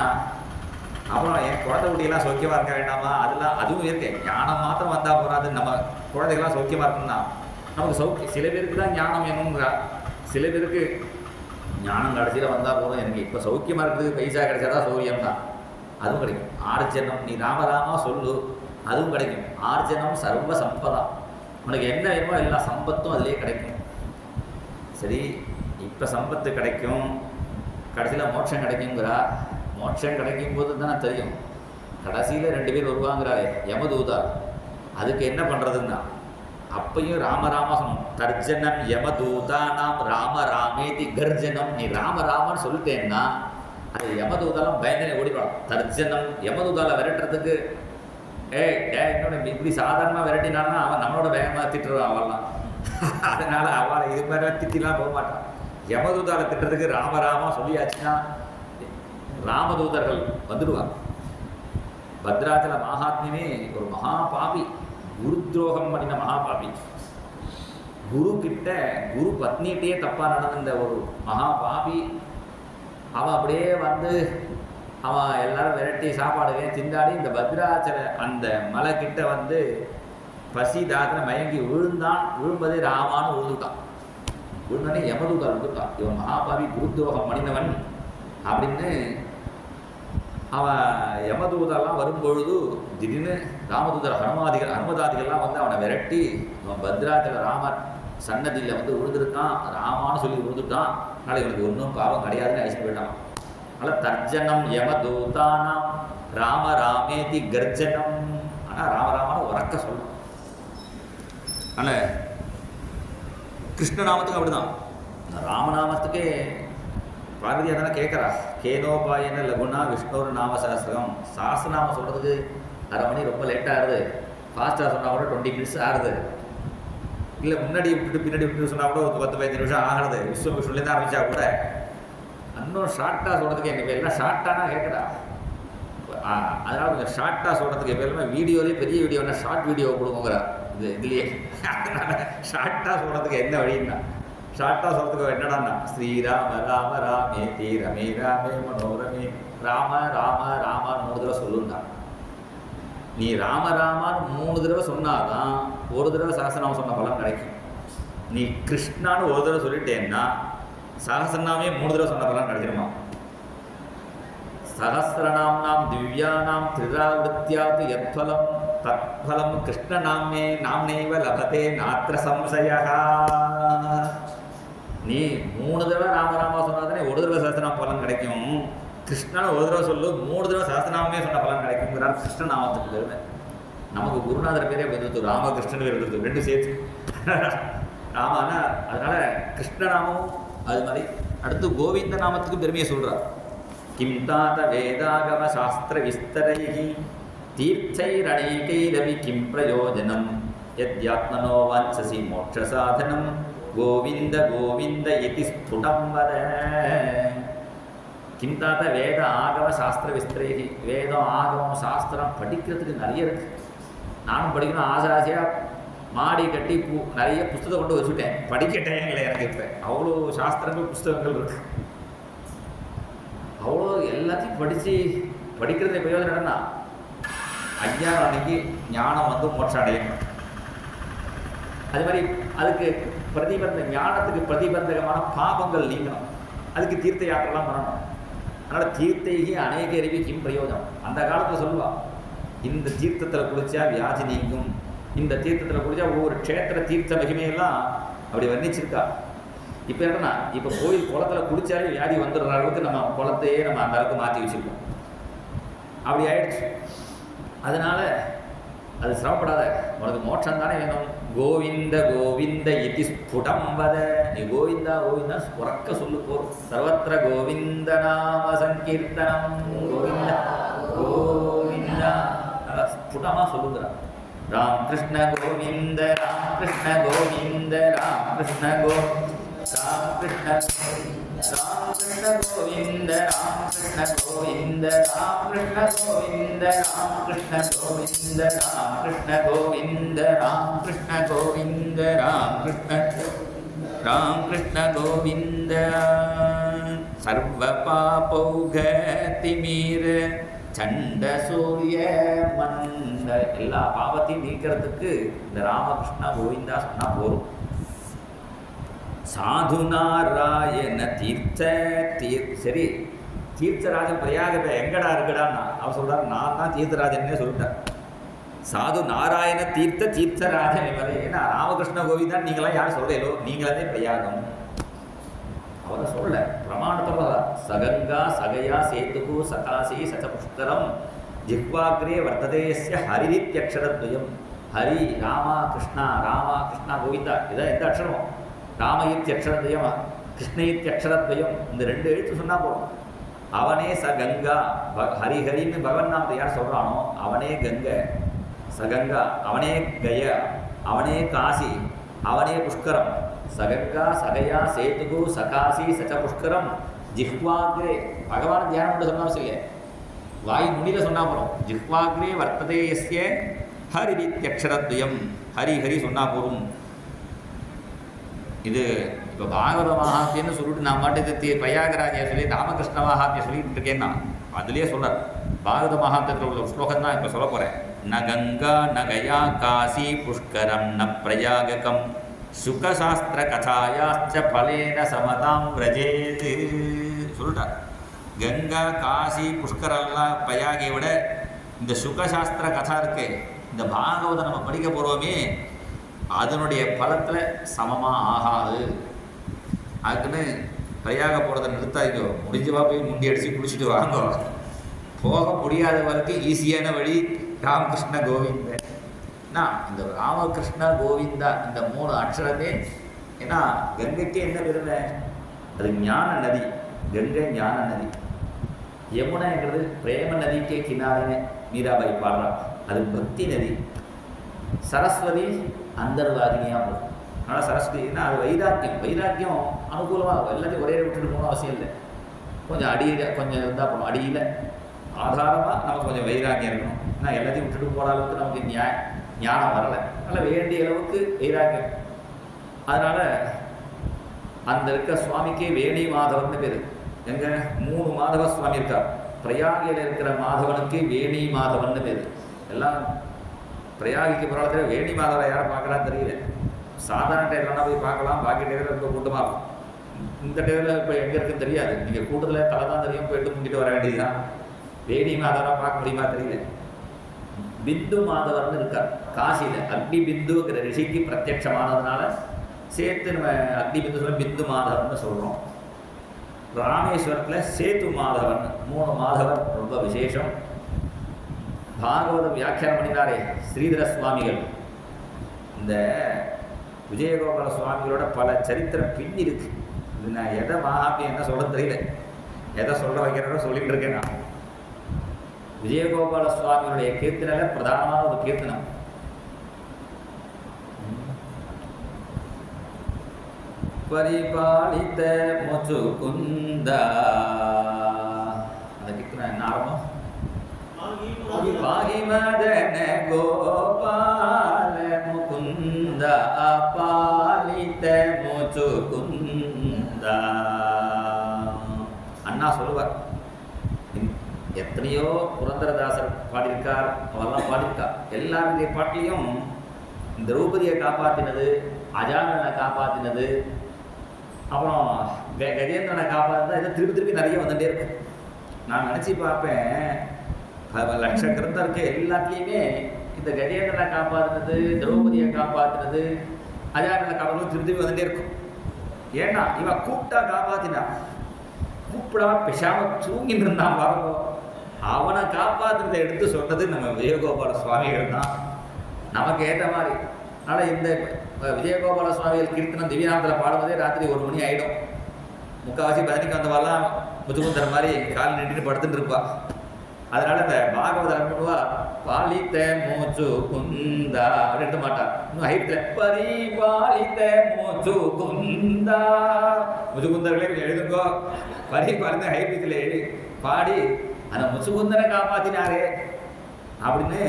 அப்புறம் என் குழந்தை குட்டியெல்லாம் சௌக்கியமாக இருக்க வேண்டாமா? அதுவும் இருக்கு. ஞானம் மாத்திரம் வந்தால் போகாது. நம்ம குழந்தைகள்லாம் சௌக்கியமாக இருக்குன்னா நமக்கு சில பேருக்கு தான் ஞானம் வேணுங்கிறா. சில பேருக்கு ஞானம் கடைசியில் வந்தால் போதும், எனக்கு இப்போ சௌக்கியமாக இருக்கிறதுக்கு பைசா கிடைச்சாதான் சௌரியம் தான். அதுவும் கிடைக்கும். ஆர்ஜனம், நீ ராமராமா சொல்லு, அதுவும் கிடைக்கும். ஆர்ஜனம் சர்வ சம்பதா. உனக்கு என்ன வேணுமோ எல்லா சம்பத்தும் அதிலே கிடைக்கும். சரி, இப்போ சம்பத்து கிடைக்கும், கடைசியில் மோட்சம் கிடைக்குங்கிறா. மோட்சம் கிடைக்கும் போது தானே தெரியும். கடைசியில் 2 பேர் வருவாங்கிறாளே யமதூதா, அதுக்கு என்ன பண்ணுறதுன்னா அப்பையும் ராமராமா சொல்லணும். தர்ஜனம் யமதூதானாம் ராம ராமேதி கர்ஜனம். நீ ராமராமன்னு சொல்லிட்டேன்னா அது யமதூதாலாம் பயங்கர ஓடிடும். தர்ஜனம் யமதூதால விரட்டுறதுக்கு இன்னொன்று இப்படி சாதாரணமாக விரட்டினான்னா அவன் நம்மளோட வேகமாக திட்டுருவான் அவெல்லாம். அதனால அவளை இது மாதிரி திட்டிலாம் போக மாட்டான். யமதூதால திட்டுறதுக்கு ராமராமா சொல்லியாச்சுன்னா ராமதூதர்கள் வந்துடுவாங்க. பத்ராச்சல மகாத்மியமே ஒரு மகாபாபி, குரு துரோகம் பண்ணின மகாபாபி. குரு கிட்ட, குரு பத்னிகிட்டே தப்பாக நடந்த ஒரு மகாபாபி. அவன் அப்படியே வந்து அவன் எல்லாரும் விரட்டி சாப்பாடுவே திண்டாடி இந்த பத்ராச்சல அந்த மலை கிட்ட வந்து பசி தாத்திர மயங்கி விழுந்தான். விழும்பதே ராமான்னு விழுந்துட்டான். விழுந்தோடனே யமதூதர் வந்துட்டான். இவன் மகாபாவி குரு துரோகம் பண்ணினவன் அப்படின்னு அவன் யமதூதெல்லாம் வரும்பொழுது திடீர்னு ராமதூதர் ஹனுமதாதிகள்லாம் வந்து அவனை விரட்டி அவன் பத்ராச்சல ராமர் சன்னதியில் வந்து விழுந்துருக்கான், ராமான்னு சொல்லி விழுந்துட்டான். அதனால் இவனுக்கு ஒன்றும் பாவம் கிடையாதுன்னு அழைச்சிட்டு போயிட்டான். அதனால் தர்ஜனம் யமதூதானாம் ராம ராமேதி கர்ஜனம். ஆனால் ராமராமான உறக்க சொல்லணும். அதனால் கிருஷ்ணநாமத்துக்கு அப்படிதான். ராமநாமத்துக்கே பார்வதியாக தானே கேட்குறா. கேனோபாயன லகுனா விஷ்ணு நாம சாஸ்திரம். சாஸ்திரநாமம் சொல்கிறதுக்கு 1/2 மணி ரொம்ப லேட்டாக ஆகுது. ஃபாஸ்ட்டாக சொன்னால் கூட 20 மினிட்ஸ் ஆகுது. இல்லை முன்னாடி விட்டுட்டு பின்னாடி விட்டுட்டு சொன்னால் கூட ஒரு 10-15 நிமிஷம் ஆகிறது. விஷ்ணுலேருந்து ஆரம்பித்தா கூட இன்னும் ஷார்ட்டாக சொல்கிறதுக்கு எங்கள் பேர் எல்லாம் ஷார்ட்டானா கேட்குறா. அதனால் கொஞ்சம் ஷார்ட்டாக சொல்கிறதுக்கு எப்போ எல்லாமே வீடியோலேயே பெரிய வீடியோனா ஷார்ட் வீடியோ கொடுக்குங்கிறா இதுலேயே. அதனால் ஷார்ட்டாக சொல்கிறதுக்கு என்ன வழின்னா ஷார்ட்டாக சொல்கிறதுக்கு என்னடான்னா ஸ்ரீராம ராம ராமேதி ரமே ராமே மனோரமே ராம ராம ராமான்னு 3 தடவை சொல்லுண்டா. நீ ராம ராமான்னு 3 தடவை சொன்னாதான் ஒரு தடவை சகஸ்ரநாமம் சொன்ன பலன் கிடைக்கும். நீ கிருஷ்ணான்னு ஒரு தடவை சொல்லிட்டேன்னா சகஸ்ரநாமே 3 தடவை சொன்ன பலன் கிடைச்சிருமா. சகஸ்ரநாம்னாம் திவ்யானாம் திரிராவృత్యాத் யத்ஃபலம் தத்ஃபலம் கிருஷ்ணநாமே நாம்னேவ லபதே நாத்ர சம்சயः. நீ 3 தடவை ராமராமா சொன்னாதானே ஒரு தடவை சகஸ்ரநாம பலன் கிடைக்கும். கிருஷ்ணன் ஒரு தடவை சொல்லு 3 தடவை சகஸ்ரநாமே சொன்ன பலன் கிடைக்குங்கிறார் கிருஷ்ணநாமத்துக்கு பெருமை. நமக்கு குருநாதர் பேரே வந்துருது, ராமகிருஷ்ணன் இருந்தது 2 சேர்த்து ராமானா. அதனால கிருஷ்ணநாமம் அது மாதிரி. அடுத்து கோவிந்த நாமத்துக்கு பெருமையை சொல்கிறார். கிம் தாத வேதாகம சாஸ்திர விஸ்தரைஹி தீர்த்தைரணைகைரவி கிம் பிரயோஜனம் யத்யாத்மனோ வாஞ்சசி மோட்ச சாதனம் கோவிந்த கோவிந்த இதி ஸ்புடம் வத. கிம் தாத வேத ஆகம சாஸ்திர விஸ்தரைஹி. வேதம் ஆகமம் சாஸ்திரம் படிக்கிறதுக்கு நிறைய இருக்குது. நானும் படிக்கணும் ஆசை ஆசையாக மாடி கட்டி நிறைய புஸ்தகம் கொண்டு வச்சுட்டேன். படிக்கட்டேன் இல்லை எனக்கு. இப்போ அவ்வளோ சாஸ்திரங்கள் புஸ்தகங்கள் இருக்குது. அவ்வளோ எல்லாத்தையும் படிக்கிறது பிரயோஜனம் என்னன்னா அஞ்ஞானம் அன்னைக்கு ஞானம் வந்து மோட்சம் அடையணும். அது மாதிரி அதுக்கு ஞானத்துக்கு பிரதிபந்தகமான பாபங்கள் நீங்கணும். அதுக்கு தீர்த்த யாத்திரைலாம் பண்ணணும். அதனால் தீர்த்தைகி அநேக அறிவி கிம் பிரயோஜனம். அந்த காலத்தில் சொல்லுவாள், இந்த தீர்த்தத்தில் குளிச்சா வியாதி நீங்கும், இந்த தீர்த்தத்தில் குளிச்சா ஒவ்வொரு க்ஷேத்திர தீர்த்த மகிமையெல்லாம் அப்படி வர்ணிச்சிருக்கா. இப்போ என்னன்னா இப்போ கோயில் குளத்தில் குளிச்சாலே வியாதி வந்துடுற அளவுக்கு நம்ம குளத்தையே நம்ம அந்த அளவுக்கு மாற்றி வச்சுருக்கோம். அப்படி ஆயிடுச்சு. அதனால் அது சிரமப்படாத, உனக்கு மோட்சம் தானே வேணும். கோவிந்த கோவிந்த இதி ஸ்புடம் வத. நீ கோவிந்தா கோவிந்தா உறக்க சொல்லு போர். சர்வத்திர கோவிந்த நாம சங்கீர்த்தனம் கோவிந்தா கோவிந்தா ஸ்புடமாக சொல்லுங்கிறான். ராம் கிருஷ்ண கோவிந்த ராம் கிருஷ்ண கோவிந்த ராம் கிருஷ்ண ராம் கிருஷ்ண கோவிந்த ராம் கிருஷ்ண கோவிந்த ராம் கிருஷ்ண கோவிந்த ராம் கிருஷ்ண கோவிந்த ராம் கிருஷ்ண கோவிந்த ராம் கிருஷ்ண கோவிந்த ராம் கிருஷ்ண கோவிந்த. சர்வ பாபௌகதிமீர சண்ட சூரிய மந்த. எல்லா பாவத்தையும் நீக்கிறதுக்கு இந்த ராமகிருஷ்ணா கோவிந்தா சொன்னால் போரும். சாது நாராயண சரி தீர்த்தராஜன் பிரயாகத்தை எங்கடா இருக்குடான்னா அவர் சொல்கிறார், நான் தான் தீர்த்தராஜன்னே சொல்லிட்டேன். சாது நாராயண தீர்த்தராஜன் இவரே. ஏன்னா ராமகிருஷ்ண கோவிந்தான் நீங்களாம் யாரும் சொல்கிறீங்களோ நீங்களே பிரயாகம். அவரை சொல்ல பிரமாணத்தோட சகங்கா சகயா சேத்துகு சகாசி சச்ச புஷ்கரம் ஜிஹ்வாக்ரே வர்த்ததேஸ்ய ஹரிரித்யக்ஷரத்வயம். ஹரி ராமா கிருஷ்ணா கோவிந்தா இதான் எந்த அக்ஷரமோ. ராம இத்தியக்ஷரத்வயம் கிருஷ்ண இத்தியக்ஷரத்வயம் இந்த 2 எழுத்து சொன்னால் போகும். அவனே கங்கா. ஹரிஹரின்னு பகவன் நாமத்தை யார் சொல்கிறானோ அவனே கங்கை சகங்கா. அவனே கயா, அவனே காசி, அவனே புஷ்கரம். சகங்கா சகயா சேத்துகு சகாசி சச்ச புஷ்கரம் ஜிஹ்வாக்ரே. பகவான் தியானம் பண்ண சொன்னா இல்லையே, வாய் நுனியில் சொன்னால் போகிறோம். ஜிஹ்வாக்ரே வர்த்ததே எஸ்ய ஹரிரித்யக்ஷரத்வயம். ஹரி சொன்னால் போகும். இது இப்போ பாகவத மகாத்தியன்னு சொல்லிட்டு நான் மாட்டு பிரயாகராஜை சொல்லி ராமகிருஷ்ண மகாத்தியம் சொல்லிட்டு இருக்கேன்னா அதுலேயே சொல்கிறார். பாகவத மகாத்தியத்தில் உள்ள ஸ்லோகம் தான் இப்போ சொல்ல போகிறேன். ந கங்கா ந கயா காசி புஷ்கரம் ந பிரயாககம் சுகசாஸ்திர கதாயாச்ச பலேன சமதாம் விரஜேது சொல்லிட்டார். கங்கா காசி புஷ்கரெல்லாம் பிரயாகை விட இந்த சுகசாஸ்திர கதா இருக்கு, இந்த பாகவதை நம்ம படிக்க போகிறோமே அதனுடைய பலத்தில் சமமாக ஆகாது. அதுக்குன்னு பிரயாக போகிறத நிறுத்தாய்க்கோ. முடிஞ்சவா போய் முண்டி அடித்து குடிச்சிட்டு வாங்கோ. போக முடியாத வரைக்கும் ஈஸியான வழி ராமகிருஷ்ண கோவிந்த. ஏன்னா இந்த ராமகிருஷ்ண கோவிந்தா இந்த 3 அக்ஷரமே. ஏன்னா கங்கைக்கே என்ன பெருமை, அது ஞான நதி. கங்கை ஞான நதி. யமுனாங்கிறது பிரேம நதிக்கே கினாரே மீராபாய் பாடுறா, அது பக்தி நதி. சரஸ்வதி அந்தர்வாகினியாக போகும். அதனால் சரஸ்வதினா அது வைராக்கியம் அனுகூலமாக எல்லாத்தையும் ஒரே விட்டுட்டு போகணும் அவசியம் இல்லை. கொஞ்சம் அடியில் கொஞ்சம் இருந்தால் போகணும். அடியில் ஆதாரமாக நமக்கு கொஞ்சம் வைராக்கியம் இருக்கணும். ஏன்னா எல்லாத்தையும் விட்டுட்டு போகிற அளவுக்கு நமக்கு ஞானம் வரலை. அதனால் வேண்டிய அளவுக்கு வைராக்கியம். அதனால் அந்த இருக்க சுவாமிக்கே வேணி மாதவன் பேர். எங்க 3 மாதவ சுவாமி இருக்கார். பிரயாகியில் இருக்கிற மாதவனுக்கு வேணி மாதவன் பேர். எல்லாம் பிரயாகிக்கு புறாளத்தில் வேணி மாதவரை யாரும் பார்க்கலாம் தெரியல. சாதாரண டேரில் போய் பார்க்கலாம், பாக்கி டேரில் ரொம்ப கூட்டமாக இருக்கும். இந்த டேரில் இப்போ எங்கே இருக்குன்னு தெரியாது. நீங்கள் கூட்டத்தில் தலை தான் தெரியும், போயிட்டு முங்கிட்டு வர வேண்டியதுதான். வேணி மாதவராக பார்க்க முடியுமா தெரியல. பிந்து மாதவர்னு இருக்கார் காசியில். அக்னி பிந்துங்கிற ரிஷிக்கு பிரத்யட்சமானதுனால சேர்த்து நம்ம அக்னி பிந்து சொல்ல பிந்து மாதவர்னு சொல்கிறோம். ராமேஸ்வரத்தில் சேத்து மாதவன் 3 மாதவர் ரொம்ப விசேஷம். பாகவதம் வியாக்கியானம் பண்ணினாரே ஸ்ரீதர சுவாமிகள். இந்த விஜயகோபால சுவாமிகளோட பல சரித்திரம் பின்னி இருக்கு. இது நான் எதை மகாத்மியம் என்ன சொல்ல தெரியல, எதை சொல்ல வைக்கிறதோ சொல்லிட்டு இருக்கேன். நான் விஜயகோபால சுவாமிகளுடைய கீர்த்தனையில பிரதானமான ஒரு கீர்த்தனம் பரிபாலித்த முச்சுகுந்த. அந்த கீர்த்தனை என்ன ஆரம்பம்? பாகிமதன கோபால முகுந்த பாலித்த முச்சுகுந்த. அண்ணா சொல்லுவார், எத்தனையோ புரந்தரதாசர் பாடியிருக்கார், அவெல்லாம் பாடியிருக்கார். எல்லாருடைய பாட்டிலையும் திரௌபதியை காப்பாற்றினது, அஜானனை காப்பாற்றினது, அப்புறம் கஜேந்திரனை காப்பாற்றினது, இதை திருப்பி திருப்பி நிறைய வந்துட்டே இருக்கு. நான் நினச்சி பார்ப்பேன், லட்ச கிரந்தம் இருக்க எல்லாத்துலேயுமே இந்த கஜேந்திரனை காப்பாற்றினது, திரௌபதியை காப்பாற்றினது, அஜானனை காப்பாற்றினது திருப்பி திருப்பி வந்துட்டே இருக்கும். ஏன்னா இவன் கூப்பிட்டா காப்பாற்றினான், கூப்பிடா பேசாம தூங்கிட்டு இருந்தான் பாருங்க. அவனை காப்பாற்றுறதை எடுத்து சொன்னது நம்ம விஜயகோபால சுவாமிகள் தான், நமக்கு ஏற்ற மாதிரி. அதனால் இந்த விஜயகோபால சுவாமிகள் கீர்த்தனம் திவ்யானத்தில் பாடும்போதே ராத்திரி 1 மணி ஆகிடும். முக்கால்வாசி பதினிக்கு வந்தவாலாம் முத்துக்குந்தர மாதிரி கால் நீட்டிட்டு படுத்துட்டு இருப்பா. அதனால இந்த பாகவதம் பண்ணுவா, பாலித்த மூச்சு குந்தா அப்படின்னு எடுத்த மாட்டா. இன்னும் ஹைட்டில் பரி பாலித்த மூச்சு குந்தா, முச்சுக்குந்தர்களே எழுதுங்கோ, பரி பாலித்த ஹைட்டில் எழுதி பாடி அந்த முச்சுக்குந்தனை காப்பாற்றினாரே அப்படின்னு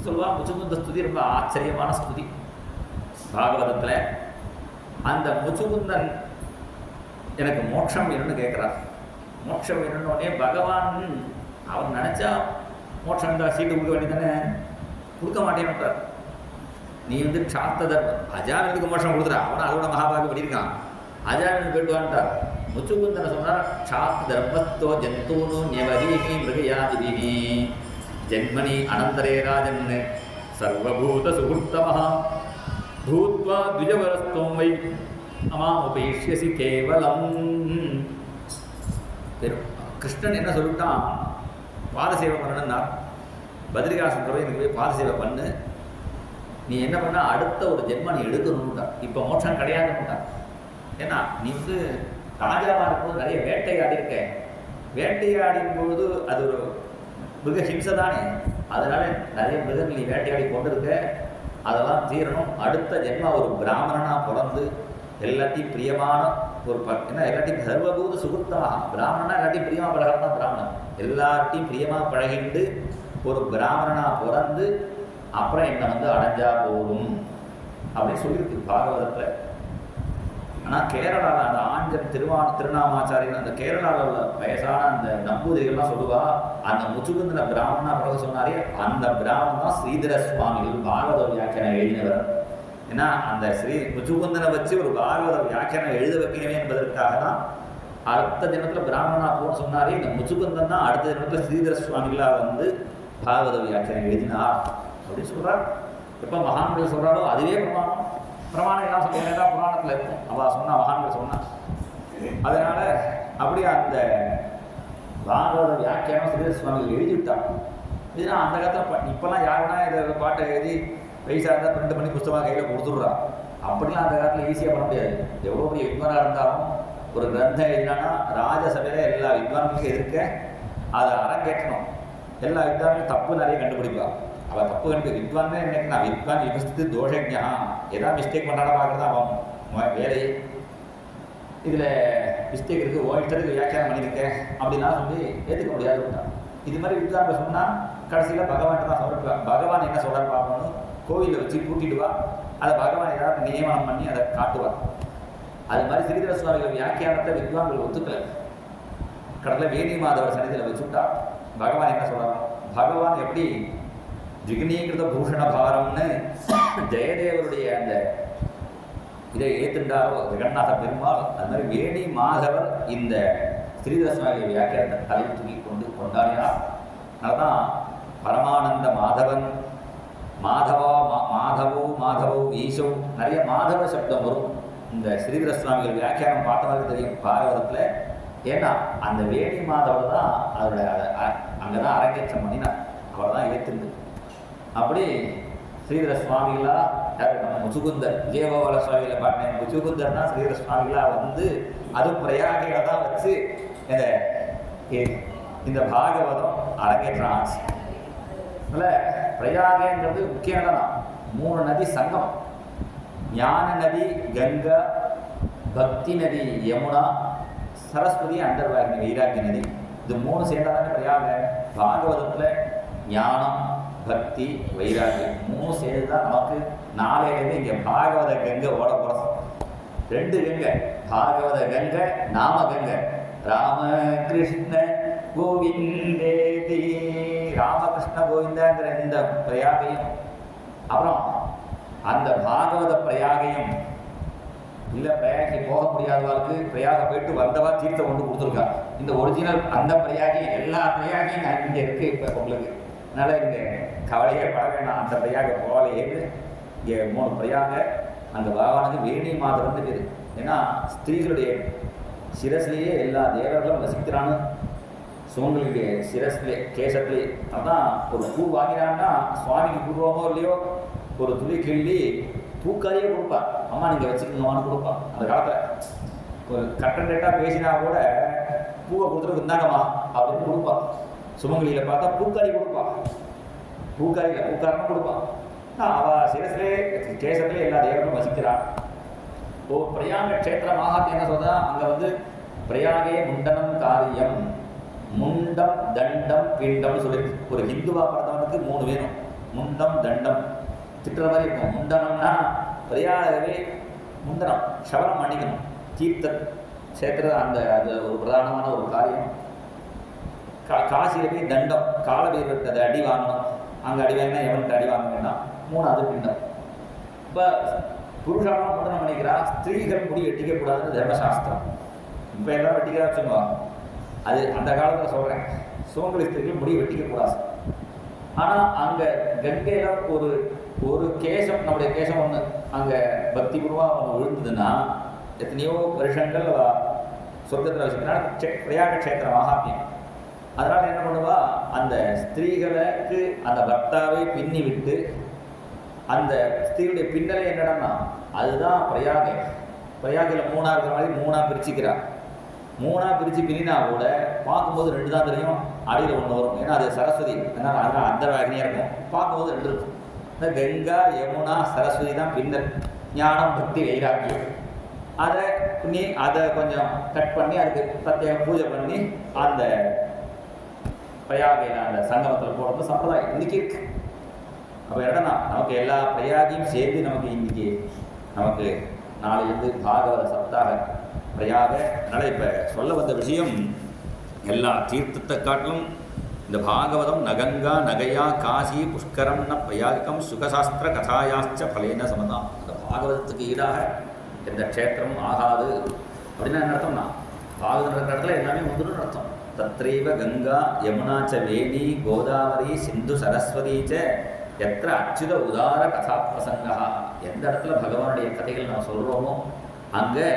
சொல்லுவா. முச்சுக்குந்த ஸ்துதி ரொம்ப ஆச்சரியமான ஸ்துதி பாகவதத்தில். அந்த முச்சுக்குந்தன் எனக்கு மோட்சம் வேணும்னு கேட்குறார். மோட்சம் வேணும்னே பகவான் அவர் நினச்சா மோட்சம் இருந்தால் சீட்டு கொடுக்க வேண்டியதானே, கொடுக்க மாட்டேன்னுட்டார். நீ வந்து சாத்த தர்மம் அஜானனுக்கு மோட்சம் கொடுத்துற, அவனை அதோட மகாபாகம் பண்ணியிருக்கான், அஜானன் போயிட்டுவான்ட்டார். முச்சுக்குந்தனை சொன்னார், சாத்த தர்மத்தோ ஜந்தூனு நியவதீனி மிருகயாதிபீனி ஜென்மனி அனந்தரே ராஜன் சர்வபூத சுகுர்த்தமஹா பூத்வா த்விஜவரஸ்தோம் வை அமாமுபேஷ்யசி கேவலம். கிருஷ்ணன் என்ன சொல்லிட்டான், பாதசேவை பண்ணணும்னா பத்ரிகாசன் எனக்கு போய் பாதசேவை பண்ணு, நீ என்ன பண்ண அடுத்த ஒரு ஜென்மம் நீ எடுக்கணும்ட்டா, இப்போ மோட்சம் கிடையாதுன்னுட்டா. ஏன்னா நீ வந்து ராஜாவாக இருக்கும்போது நிறைய வேட்டையாடி இருக்க, வேட்டையாடின் பொழுது அது ஒரு மிருக ஹிம்சை தானே, அதனால நிறைய மிருகங்கள் நீ வேட்டையாடி கொண்டு இருக்க, அதெல்லாம் தீரணும். அடுத்த ஜென்மா ஒரு பிராமணனாக பிறந்து எல்லாத்தையும் பிரியமான ஒரு ஏன்னா எல்லாத்தையும் சர்வபூத சுகுர்த்தமாக பிராமணனா எல்லாத்தையும் பிரியமாக பழகிறது தான் பிராமணன். எல்லார்ட்டையும் பிரியமாக பழகிண்டு ஒரு பிராமணனாக பிறந்து அப்புறம் என்னை வந்து அடைஞ்சா போதும் அப்படின்னு சொல்லியிருக்கு பாகவதத்தில். ஆனால் கேரளாவில் அந்த ஆஞ்சன் திருநாமாச்சாரியன் அந்த கேரளாவில் உள்ள வயசான அந்த நம்பூதிரிகள்லாம் சொல்லுவா, அந்த முச்சுக்குந்தன பிராமணனா பிறகு சொன்னாரே அந்த பிராமணன் தான் ஸ்ரீதர சுவாமிகள் பாகவத வியாக்கியானம் எழுதினவர். ஏன்னா அந்த முச்சுக்குந்தனை வச்சு ஒரு பாகவத வியாக்கியானம் எழுத வைக்கணுமே என்பதற்காக தான் அடுத்த தினத்தில் பிராமணனா போன்னு சொன்னாரே. இந்த முச்சுக்குந்தன் தான் அடுத்த தினத்தில் ஸ்ரீதர சுவாமிகளாக வந்து பாகவத வியாக்கியானம் எழுதினார் அப்படின்னு சொல்கிறார். எப்போ மகான்கள் சொல்கிறாரோ அதுவே பிரமாணம். பிரமாணம் எல்லாம் சொல்லுங்க புராணத்தில் இருக்கும், அவள் சொன்னா மகான்கள் சொன்னான். அதனால அப்படியே அந்த பாகவத வியாக்கியானம் ஸ்ரீதர சுவாமிகள் எழுதிவிட்டான். இதுனா அந்த காலத்தில் இப்போல்லாம் யாருன்னா இதை பாட்டை எழுதி பைசா இருந்தால் பிரிண்ட் பண்ணி புத்தகமாக கையில் கொடுத்துட்றான். அப்படிலாம் அந்த காலத்தில் ஈஸியாக பண்ண முடியாது. எவ்வளோ பெரிய வித்வானாக இருந்தாலும் ஒரு கிரந்தம் எழுதினான்னா ராஜசபையில் எல்லா வித்வான்களுக்கும் இருக்க அதை அரங்கேற்றணும். எல்லா வித்வான்களும் தப்பு நிறைய கண்டுபிடிப்பா. அவள் தப்பு கண்டுபிடி வித்வான் என்னைக்கு நான் வித்வான் விபஸ்து தோஷஜா ஏதாவது மிஸ்டேக் பண்ணுறாட பார்க்குறது அவன் வேலையே. இதில் மிஸ்டேக் இருக்குது, ஓ இஷ்டத்துக்கு வியாக்கியானம் பண்ணியிருக்கேன் அப்படின்னா சொல்லி ஏற்றுக்க முடியாது. இது மாதிரி வித்வான்கள் சொன்னால் கடைசியில் பகவான் தான் சொல்லிட்டு பகவான் என்ன சொல்கிறார் பார்க்கணும், கோவிலில் வச்சு கூட்டிட்டு வா, அதை பகவான் ஏதாவது நியமனம் பண்ணி அதை காட்டுவார். அது மாதிரி ஸ்ரீதர சுவாமிகள் வியாக்கியானத்தை வித்வான்கள் ஒத்துக்கல. கடவுளை வேணி மாதவர் சன்னிதியில் வச்சுட்டா பகவான் என்ன சொல்றான்? பகவான் எப்படி ஜிக்னீகிருத பூஷண பாரம்னு ஜெயதேவருடைய அந்த இதை ஏத்துண்டாரோ ஜெகநாத பெருமாள், அது மாதிரி வேணி மாதவர் இந்த ஸ்ரீதர சுவாமிகள் வியாக்கியானத்தை தலை தூக்கி கொண்டு கொண்டாடினா. அதுதான் பரமானந்த மாதவன், மாதவா மாதவோ மாதவோ ஈசோ, நிறைய மாதவ சப்தம் வரும் இந்த ஸ்ரீதர சுவாமிகள் வியாக்கியானம் பார்த்தவங்களுக்கு தெரியும் பாரதத்தில். ஏன்னா அந்த வேணி மாதவர் தான் அவருடைய அங்கே தான் அரங்கேற்றம் பண்ணினார், அவர் தான் ஏற்றுந்து. அப்படி ஸ்ரீதர சுவாமிகளா நம்ம முச்சுகுந்தர் விஜயகோபால சுவாமிகளை பாட்டின முச்சுகுந்தர் தான் ஸ்ரீதர சுவாமிகளா வந்து அது பிரயாகையில தான் வச்சு இந்த பாகவதம் அரங்கேற்றம் ஆச்சு. அதனால் பிரயாகங்கிறது முக்கிய இடம் தான். 3 நதி சங்கம், ஞான நதி கங்கா, பக்தி நதி யமுனா, சரஸ்வதி அண்டர்வாகினி வைராகிய நதி. இது 3 சேர்ந்தாதானே பிரயாக. பாகவதத்தில் ஞானம் பக்தி வைராகியம் 3 சேர்ந்து தான் நமக்கு நாளையிலேருந்து இங்கே பாகவத கங்கை ஓட போகிறோம். 2 கங்கை, பாகவத கங்கை நாம கங்கை. ராமகிருஷ்ண கோவிந்தேதி, ராமகிருஷ்ண கோவிந்தாங்கிற இந்த பிரயாகையும், அப்புறம் அந்த பாகவத பிரயாகையும் இல்லை பிரயாகி போக முடியாதவாளுக்கு பிரயாக போயிட்டு வந்தவா தீர்த்தம் கொண்டு கொடுத்துருக்கா. இந்த ஒரிஜினல் அந்த பிரயாகையும் எல்லா பிரயாகையும் நான் இங்கே இருக்கு இப்போ உங்களுக்கு. அதனால் இங்கே கவலையே பட வேண்டாம், அந்த பிரயாக போகலையேன்னு இங்கே 3 பிரயாக. அந்த பகவானுக்கு வேணி மாதவன் பேர். ஏன்னா ஸ்திரீகளுடைய சிரஸ்லேயே எல்லா தேவர்களும் வசிக்கிறான்னு சுவங்களுடைய சிரஸ்லே கேசத்திலே. அதான் ஒரு பூ வாங்கினான்னா சுவாமிக்கு பூர்வமோ இல்லையோ ஒரு துளி கிள்ளி பூக்காரியே கொடுப்பான். அம்மா நீங்கள் வச்சுக்கணுமான்னு கொடுப்பான். அந்த காலத்தில் ஒரு கட்டன் ரேட்டாக பேசினா கூட பூவை கொடுத்துட்டு இருந்தாங்கம்மா அப்படின்னு கொடுப்பான். சுமங்கலியில் பார்த்தா பூக்காரி கொடுப்பான், பூக்காரியில் பூக்காரன்னு கொடுப்பான். அவள் சிரஸ்லே கேசத்திலே எல்லா தேவர்களும் வசிக்கிறான். ஓ பிரயாக க்ஷேத்திர மகாத்மியம் என்ன சொல்றா? அங்கே வந்து பிரயாகே முண்டனம் காரியம், முண்டம் தண்டம் பிண்டம் சொல்லி ஒரு ஹிந்துவா பிறந்தவனுக்கு 3 வேணும். முண்டம் தண்டம் திட்டுற மாதிரி இருக்கும். முண்டனம்னா பிரயாகவே முண்டனம் சவரம் பண்ணிக்கணும், தீர்த்த சேர்த்துறது அந்த அது ஒரு பிரதானமான ஒரு காரியம். காசியில் போய் தண்டம் காலவீரத்தை அதை அடி வாங்கணும். அங்கே அடி வாங்கினா எவன்கிட்ட அடி வாங்க வேண்டாம். 3வது பிண்டம். இப்போ புருஷாலும் முண்டனம் பண்ணிக்கிறா, ஸ்திரீகள் முடி வெட்டிக்கக்கூடாதுன்னு தர்மசாஸ்திரம். இப்போ எல்லாம் வெட்டிக்கிறா வச்சுக்கோ. அது அந்த காலத்தில் சொல்கிறேன், சுமங்கலி ஸ்திரீகள் முடி வெட்டிக்கக்கூடாது. ஆனால் அங்கே கங்கையில் ஒரு கேசம், நம்முடைய கேசம் ஒன்று அங்கே பக்தி குருவாக ஒன்று விழுந்ததுன்னா எத்தனையோ வருஷங்கள் சொர்க்கத்தில் வச்சுக்கிறான். பிரயாக க்ஷேத்திர மகாத்மியம். அதனால் என்ன பண்ணுவா, அந்த ஸ்திரீகளுக்கு அந்த பக்தாவை பின்னி விட்டு அந்த ஸ்திரீகளுடைய பின்னலே என்னடனா அதுதான் பிரயாகை. பிரயாகையில் 3 இருக்கிற மாதிரி 3 பிரிச்சுக்கிறார். 3 பிரித்து பிரினா கூட பார்க்கும்போது 2 தான் தெரியும், அடியில் 1 வரும். ஏன்னா அது சரஸ்வதி, அதனால் அதனால் அந்த வாகினியாக இருக்கும். பார்க்கும்போது 2 இருக்கும். இந்த கங்கா யமுனா சரஸ்வதி தான் பின்னல், ஞானம் பக்தி வைராக்கியம். அதை கொஞ்சம் கட் பண்ணி அதுக்கு பிரத்யேக பூஜை பண்ணி அந்த பிரயாகையில் அந்த சங்கமத்தில் போடுறது சம்பிரதாயம் இன்றைக்கி இருக்கு. அப்போ என்னன்னா நமக்கு எல்லா பிரயாகியும் சேர்ந்து நமக்கு இன்றைக்கி நமக்கு நாளையிலிருந்து பாகவத சப்தாக பிரயாக. அதனால் இப்போ சொல்ல வந்த விஷயம் எல்லா தீர்த்தத்தை காட்டிலும் இந்த பாகவதம் நகங்கா நகையா காசி புஷ்கரம் ந பிரயாகம் சுகசாஸ்திர கதாயாச்ச பலேன சமதான். அந்த பாகவதத்துக்கு ஈடாக எந்த க்ஷேத்திரமும் ஆகாது. அப்படின்னா என்ன அர்த்தம்னா, பாகவத இடத்துல எல்லாமே வந்துடும் அர்த்தம். தத்ரைவ கங்கா யமுனாச்ச வேணி கோதாவரி சிந்து சரஸ்வதீச்ச எத்திர அச்சுத உதார கதா பிரசங்கா. எந்த இடத்துல பகவானுடைய கதைகள் நம்ம சொல்கிறோமோ அங்கே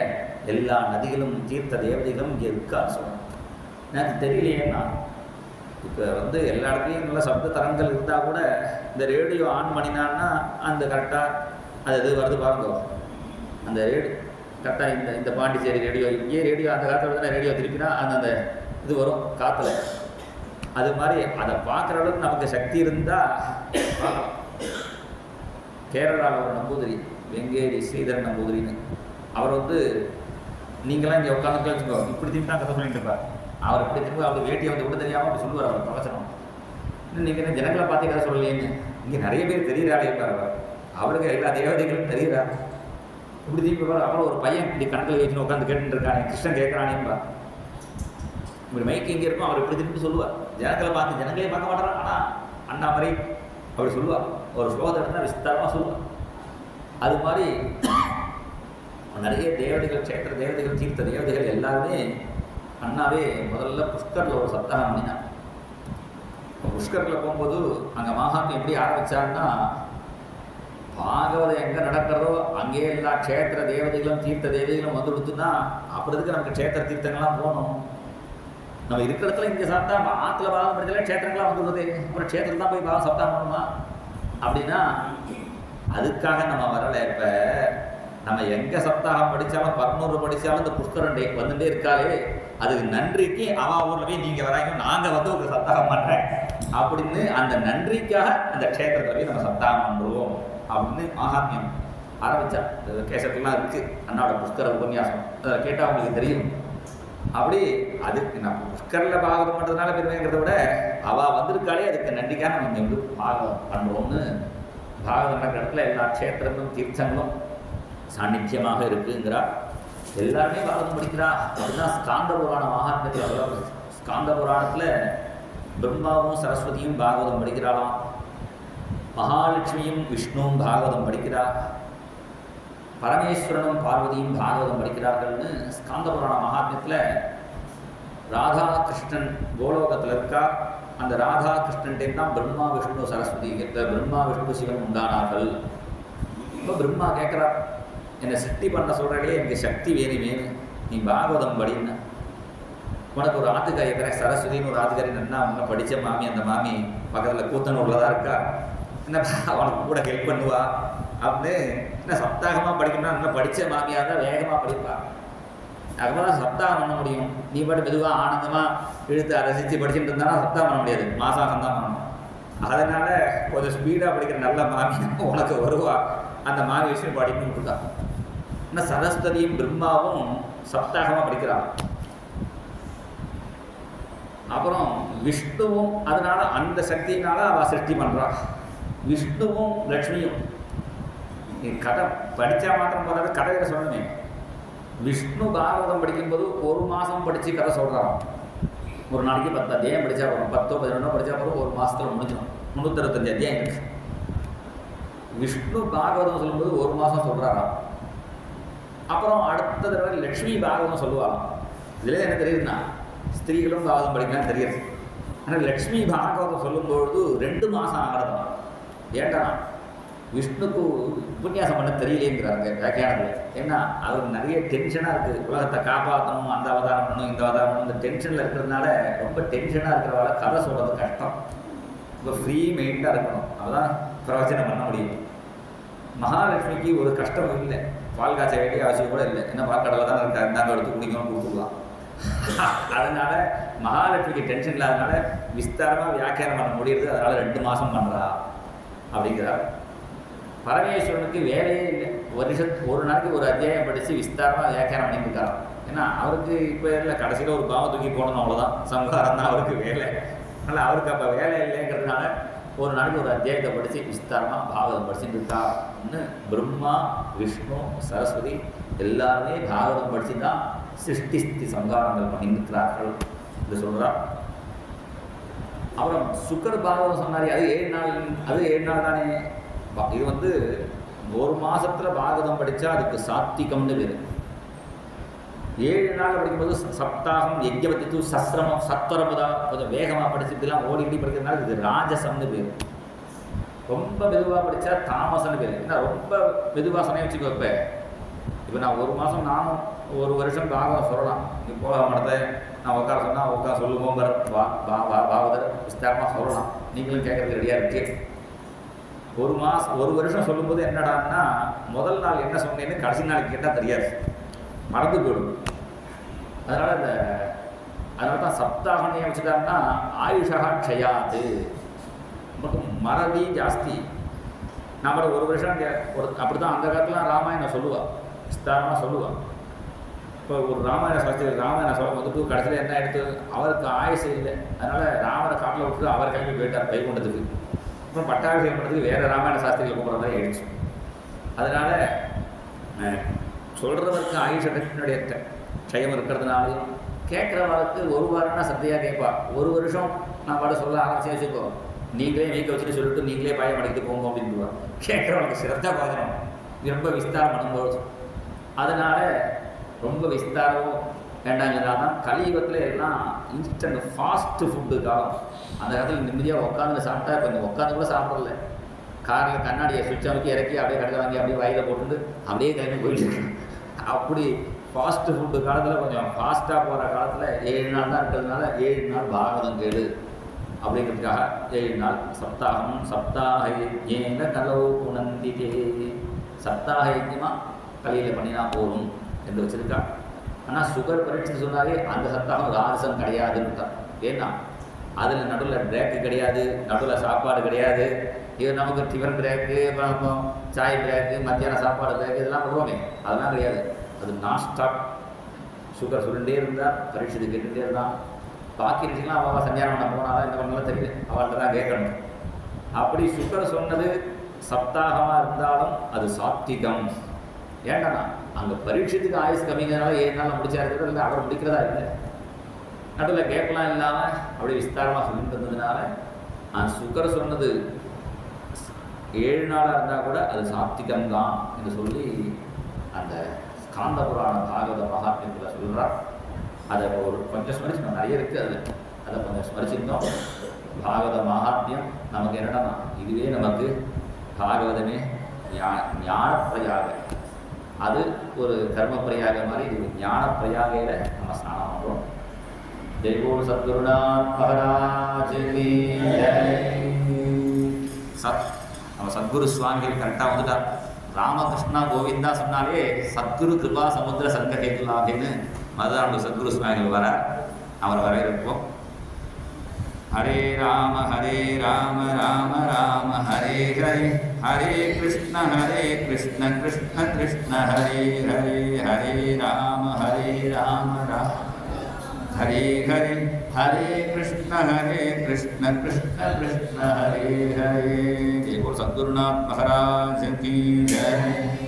எல்லா நதிகளும் தீர்த்த தேவதைகளும் இங்கே இருக்கான்னு சொல்லணும். எனக்கு தெரியலையேன்னா இப்போ வந்து எல்லா இடத்துலையும் நல்ல சப்த தரங்கள் இருந்தால் கூட இந்த ரேடியோ ஆன் பண்ணினான்னா அந்த கரெக்டாக அது இது வருது பாருங்க. அந்த ரேடியோ கரெக்டாக இந்த பாண்டிச்சேரி ரேடியோ, இங்கே ரேடியோ அந்த காலத்தில் தானே ரேடியோ திருப்பினா அந்த இது வரும் காற்றுல. அது மாதிரி அதை பார்க்குற அளவுக்கு நமக்கு சக்தி இருந்தால் பார்க்கலாம். கேரளாவில் ஒரு நம்பூதிரி வெங்கேரி ஸ்ரீதரன் நம்பூதிரின்னு, அவர் வந்து நீங்களாம் இங்கே உட்காந்து வச்சுக்கோ இப்படி திரும்பி தான் கதை சொல்லிட்டு இருப்பார். அவர் இப்படி திரும்ப அவர் வேட்டியை வந்து கூட தெரியாமல் அப்படி சொல்லுவார். அவர் பிரவச்சனம் இன்னும் நீங்கள் என்ன ஜனங்களை பார்த்து கதை சொல்லலையேன்னு. இங்கே நிறைய பேர் தெரிகிறாரே இருப்பார். அவருக்கு எல்லா தேவதைகளும் தெரிகிறார். இப்படி திரும்பி பாரு. அப்புறம் ஒரு பையன் இப்படி கணக்கில் வச்சுன்னு உட்காந்து கேட்டுட்டு இருக்கானே, கிருஷ்ணன் கேட்குறானேம்பா. இப்படி மைக்கு இங்கே இருக்கும், அவர் இப்படி திரும்பி சொல்லுவார். ஜனங்களை ஜனங்களே பார்க்க மாட்டாரா, ஆனால் அண்ணா மாதிரி அப்படி சொல்லுவார். ஒரு ஸ்லோகத்தை எடுத்தால் விஸ்தாரமாக சொல்லுவார். அது மாதிரி நிறைய தேவதைகள், க்ஷேத்திர தேவதைகள், தீர்த்த தேவதைகள் எல்லாருமே அண்ணாவே முதல்ல புஷ்கரில் ஒரு சப்தாகம் பண்ணினான். புஷ்கரில் போகும்போது அங்கே மகாத்மியம் எப்படி ஆரம்பித்தாருன்னா, பாகவதம் எங்கே நடக்கிறதோ அங்கே எல்லா க்ஷேத்திர தேவதைகளும் தீர்த்த தேவதைகளும் வந்து கொடுத்துன்னா அப்புறம் இதுக்கு நமக்கு க்ஷேத்திர தீர்த்தங்கள்லாம் போகணும். நம்ம இருக்கிற இடத்துல இங்கே சாப்பிட்டா ஆற்றுல பாகம் படிக்கல க்ஷேத்திரங்களாம் வந்துடுது, அப்புறம் க்ஷேத்திரம் தான் போய் பாகம் சாப்பிட்டா பண்ணணுமா அப்படின்னா அதுக்காக நம்ம வரலை. இப்போ நம்ம எங்கே சப்தாகம் படித்தாலும் 11 படித்தாலும் இந்த புஷ்கரண்டை வந்துட்டே இருக்காளே, அதுக்கு நன்றிக்கு அவன் ஊரில் போய் நீங்கள் வராங்க, நாங்கள் வந்து ஒரு சப்தாகம் பண்ணுறேன் அப்படின்னு அந்த நன்றிக்காக அந்த க்ஷேத்திரத்தில் போய் நம்ம சப்தாகம் பண்ணுவோம் அப்படின்னு மகாத்மியம் ஆரம்பித்தா. கேசத்துலாம் இருக்குது அண்ணாவோட புஷ்கர உபன்யாசம், அதை கேட்டால் அவங்களுக்கு தெரியும். அப்படி அதுக்கு நம்ம புஷ்கரில் பாகவதம் பண்ணுறதுனால பெருமைங்கிறத விட அவள் வந்திருக்காளே அதுக்கு நன்றிக்காக நம்ம இங்கே வந்து பாகவதம் பண்ணுறோம்னு பாகவதம் நடக்கிற இடத்துல எல்லா க்ஷேத்திரங்களும் தீர்த்தங்களும் சாநித்தியமாக இருக்குங்கிறார். எல்லாருமே பாகவதம் படிக்கிறா. அதுதான் ஸ்காந்த புராண மகாத்மியத்தில். ஸ்காந்த புராணத்தில் பிரம்மாவும் சரஸ்வதியும் பாகவதம் படிக்கிறாளாம், மகாலட்சுமியும் விஷ்ணுவும் பாகவதம் படிக்கிறார், பரமேஸ்வரனும் பார்வதியும் பாகவதம் படிக்கிறார்கள்னு ஸ்காந்த புராண மகாத்மியத்தில் ராதா கிருஷ்ணன் கோலோகத்தில் இருக்கா. அந்த ராதா கிருஷ்ணன் தான் பிரம்மா விஷ்ணு சரஸ்வதி, பிரம்மா விஷ்ணு சிவன் உண்டானார்கள். இப்போ பிரம்மா கேட்குறார், என்னை சக்தி பண்ண சொல்கிறே, எனக்கு சக்தி வேணுமே, நீ பாகவதம் படின்னா. உனக்கு ஒரு ஆத்துக்காரி இருக்கிறேன், சரஸ்வதினு ஒரு ஆத்துக்காரி நன்னா அவங்க படித்த மாமி, அந்த மாமி பக்கத்தில் கூத்தனூரில் தான் இருக்கா, என்ன அவனுக்கு கூட ஹெல்ப் பண்ணுவா அப்படின்னு. என்ன சப்தாகமாக படிக்கணும்னா நல்லா படித்த மாமியாக தான் வேகமாக படிப்பா, அதுக்கப்புறம் சப்தாகம் பண்ண முடியும். நீ பாட்டு மெதுவாக ஆனந்தமாக இழுத்து ரசித்து படிச்சுட்டு இருந்தாலும் சப்தாகம் பண்ண முடியாது, மாசாகம் தான் பண்ணணும். அதனால் கொஞ்சம் ஸ்பீடாக படிக்கிற நல்ல மாமி உனக்கு வருவா, அந்த மாமி விஷயம் படிக்கணும்னு கொடுத்தா. ஆனால் சரஸ்வதியும் பிரம்மாவும் சப்தாகமாக படிக்கிறான். அப்புறம் விஷ்ணுவும் அதனால் அந்த சக்தியினால அவள் சிருஷ்டி பண்ணுறான். விஷ்ணுவும் லக்ஷ்மியும் கதை படித்தா மாத்திரம் போகிறது, கதைகளை சொல்லணுமே. விஷ்ணு பாகவதம் படிக்கும்போது 1 மாதம் படித்து கதை சொல்கிறான். ஒரு நாளைக்கு 10 அத்தியாயம் படித்தா போகிறோம், 10 11 படித்தா போகிறோம், 1 மாதத்தில் முடிஞ்சிடும். 365 அத்தியாயம் இருக்குது. விஷ்ணு பாகவதம் சொல்லும்போது 1 மாதம் சொல்கிறாராம். அப்புறம் அடுத்த தடவை லக்ஷ்மி பாகவதம் சொல்லுவாராம். இதில் என்ன தெரியுதுன்னா ஸ்திரீகளும் பாகவதம் படிக்கலாம் தெரியுது. ஆனால் லக்ஷ்மி பாகவதம் சொல்லும்பொழுது 2 மாதம் ஆகிறதான். ஏண்டா விஷ்ணுக்கு உபன்யாசம் பண்ண தெரியலேங்கிறாங்க வியாக்கியானத்தில். ஏன்னா அவருக்கு நிறைய டென்ஷனாக இருக்குது, உலகத்தை காப்பாற்றணும், அந்த அவதாரம் பண்ணணும், இந்த அவதாரம் பண்ணணும், இந்த டென்ஷனில் இருக்கிறதுனால ரொம்ப டென்ஷனாக இருக்கிறவங்கள கதை சொல்கிறது கஷ்டம். இப்போ ஃப்ரீ மைண்டாக இருக்கணும், அதுதான் பிரவச்சனம் பண்ண முடியும். மகாலட்சுமிக்கு ஒரு கஷ்டமும் இல்லை, பால் காய்ச்ச வேண்டிய அவசியம் கூட இல்லை. என்ன பால்கடலை தான் இருக்காரு, நாங்கள் எடுத்து குடிக்கணும் கொடுத்துக்கலாம். அதனால மகாலட்சுமிக்கு டென்ஷன் இல்லாதனால விஸ்தாரமாக வியாக்கியானம் பண்ண முடியுது. அதனால் 2 மாதம் பண்ணுறா அப்படிங்கிறார். பரமேஸ்வரனுக்கு வேலையே இல்லை, ஒரு நாளைக்கு ஒரு அத்தியாயம் படித்து விஸ்தாரமாக வியாக்கியானம் பண்ணியிருக்காரு. ஏன்னா அவருக்கு இப்போ இல்லை, கடைசியில் ஒரு பாவம் தூக்கி போடணும், அவ்வளோதான், சம்ஹாரம் தான் அவருக்கு வேலை. அதனால் அவருக்கு அப்போ வேலை இல்லைங்கிறதுனால ஒரு நாளைக்கு ஒரு அத்தியாயத்தை படித்து விஸ்தாரமாக பாகவதம் படிச்சுட்டு இருக்கான்னு. பிரம்மா விஷ்ணு சரஸ்வதி எல்லாருமே பாகவதம் படித்து தான் சிருஷ்டி ஸ்திதி சம்ஹாரங்கள் பண்ணியிருக்கிறார்கள் என்று சொல்கிறார். அப்புறம் சுக்கர் பாகவதம் சொன்னார், அது 7 நாள் தானே. இது வந்து 1 மாதத்தில் பாகவதம் படித்தா அதுக்கு சாத்திகம்னு பேர். 7 நாள் படிக்கும்போது சப்தாகம் யஜ்ஞவதி சஸ்ரமம் சத்வரமுதா கொஞ்சம் வேகமாக படிச்சுட்டுலாம் ஓடிக்கிட்டு படிக்கிறதுனால இது ராஜசம்னு பேர். ரொம்ப மெதுவாக படித்தா தாமசம்னு பேர். ஏன்னா ரொம்ப மெதுவாக சொன்னே வச்சுக்கோ. இப்போ நான் 1 மாதம் நானும் 1 வருஷம் பாகவதம் சொல்லலாம். நீ போக மாட்டேன், நான் உட்கார சொன்னால் உட்கார சொல்லுவோம், பாகவதர் விஸ்தாரமாக சொல்லலாம். நீங்களும் கேட்குறதுக்கு ரெடியாக இருக்கு. 1 வருஷம் சொல்லும்போது என்னடான்னா முதல் நாள் என்ன சொன்னேன்னு கடைசி நாளைக்கு கேட்டால் தெரியாது, மறந்து போயிடும். அதனால தான் சப்தாகனே வச்சுட்டாங்கன்னா ஆயுஷா க்ஷயாது, நமக்கு மறதி ஜாஸ்தி. நம்மளோட 1 வருஷம் அப்படி தான் அந்த காலத்தில் ராமாயணம் சொல்லுவாள், விஸ்தாரமாக சொல்லுவாள். இப்போ ஒரு ராமாயண சாஸ்திரி ராமாயணம் சொல்ல வந்துட்டு கடைசியில் என்ன எடுத்து அவருக்கு ஆயுசு இல்லை. அதனால் ராமரை காட்டில் விட்டுட்டு அவர் கிளம்பி போயிட்டார் வைகுண்டத்துக்கு. அப்புறம் பட்டாபிஷேகம் பண்ணுறதுக்கு வேறு ராமாயண சாஸ்திரிகளை கூப்பிட்ற மாதிரி ஆயிடுச்சு. அதனால் சொல்கிறவருக்கு ஆயுஷ கட்டினுடைய க்ஷயம் இருக்கிறதுனாலையும் கேட்குறவருக்கு ஒரு வாரம்னா சத்தையாக கேட்பா. ஒரு வருஷம் நான் பாட சொல்ல ஆரம்பிச்சு வச்சுக்கோ, நீங்களே நீக்க வச்சுட்டு சொல்லிட்டு நீங்களே பாய மடக்கிட்டு போங்க அப்படின்னு கேட்குறவனுக்கு சிரத்தா பார்க்கணும். இது ரொம்ப விஸ்தாரம் பண்ணும்போது அதனால் ரொம்ப விஸ்தாரம் வேண்டாங்கிறதால தான் கலியுகத்தில் எல்லாம் இன்ஸ்டன்ட் ஃபாஸ்ட்டு ஃபுட்டு காலம். அந்த காலத்தில் நிம்மதியாக உட்காந்து சாப்பிட்டா இப்போ இந்த உட்காந்து கூட சாப்பிடல. காரில் கண்ணாடியை சுவிட்ச் அமைக்கி இறக்கி அப்படியே கடையில் வாங்கி அப்படியே வாயில் போட்டுட்டு அப்படியே கிளம்பி போயிட்டு இருக்கு. அப்படி ஃபாஸ்ட்டு ஃபுட்டு காலத்தில் கொஞ்சம் ஃபாஸ்ட்டாக போகிற காலத்தில் 7 நாள் தான் இருக்கிறதுனால 7 நாள் பாகவதம் கேடு அப்படிங்கிறதுக்காக 7 நாள் சப்தாகம் சப்தாக யஜ்ஞேன கலோ புனந்திதே, சப்தாக யஜ்ஞமாக கலியில் பண்ணினா போதும் என்று வச்சுருக்கா. ஆனால் சுகர் பரீட்சை சொன்னாலே அந்த சப்தாகம் ராசம் கிடையாதுன்னு தான். ஏன்னா அதில் நடுவில் பிரேக்கு கிடையாது, நடுவில் சாப்பாடு கிடையாது. இது நமக்கு டிஃபன் பிரேக்கு, அப்புறம் சாய் பிரேக்கு, மத்தியானம் சாப்பாடு பிரேக்கு இதெல்லாம் போடுவோமே, அதெல்லாம் கிடையாது. அது நான் ஸ்டாப். சுகர் சொல்லிகிட்டே இருந்தால் பரீட்சை கேட்டுகிட்டே இருந்தான். பாக்கி இருந்துச்சுன்னா அவள் சந்தியானம் பண்ண போனாலும் இந்த பண்ணலாம் தெரியல, அவள்கிட்ட தான் கேட்கணும். அப்படி சுகர் சொன்னது சப்தாகமாக இருந்தாலும் அது சாத்விகம். ஏன்டா அங்கே பரீட்சத்துக்கு ஆயுசு கம்மிங்கிறனால 7 நாள் முடிச்சா இருக்கிறது, இல்லை அவர் முடிக்கிறதா இல்லை. நடுவில் கேட்கலாம் இல்லாமல் அப்படி விஸ்தாரமாக சொல்லிட்டு இருந்ததுனால அந்த சுகர் சொன்னது 7 நாளாக இருந்தால் கூட அது சாத்விகம்தான் என்று சொல்லி அந்த ஸ்காந்த புராண பாகவத மகாத்மியத்தில் சொல்கிறார். அதை ஒரு கொஞ்சம் ஸ்மரிச்சு நிறைய இருக்குது, அதை கொஞ்சம் ஸ்மரிச்சிருந்தோம். பாகவத மகாத்மியம் நமக்கு என்னன்னா இதுவே நமக்கு பாகவதமே ஞான பிரயாக, அது ஒரு கர்ம பிரயாக மாதிரி இது ஞான பிரயாகையில் நம்ம ஸ்நானம் பண்ணுறோம். ஜெய் போல் சத்குருநாத் மகாராஜ் கி ஜெய். நம்ம சத்குரு சுவாமிகள் கரெக்டாக வந்துட்டார். ராமகிருஷ்ணா கோவிந்தா சொன்னாலே சத்குரு கிருபா சமுத்திர சங்ககேதுலா அப்படின்னு மதுராண்டு சத்குரு சுவாமிகள் வர அவரை வரவேற்போம். ஹரே ராம ராம ராம ஹரே ஹரே, ஹரே கிருஷ்ண கிருஷ்ண கிருஷ்ண ஹரே ஹரே, ஹரே ராம ராம ஹரே ஹரே, ஹரே கிருஷ்ண கிருஷ்ண கிருஷ்ண ஹரே ஹரே. ஜெய் போல் சத்குருநாத் மகாராஜ் கி ஜெய்.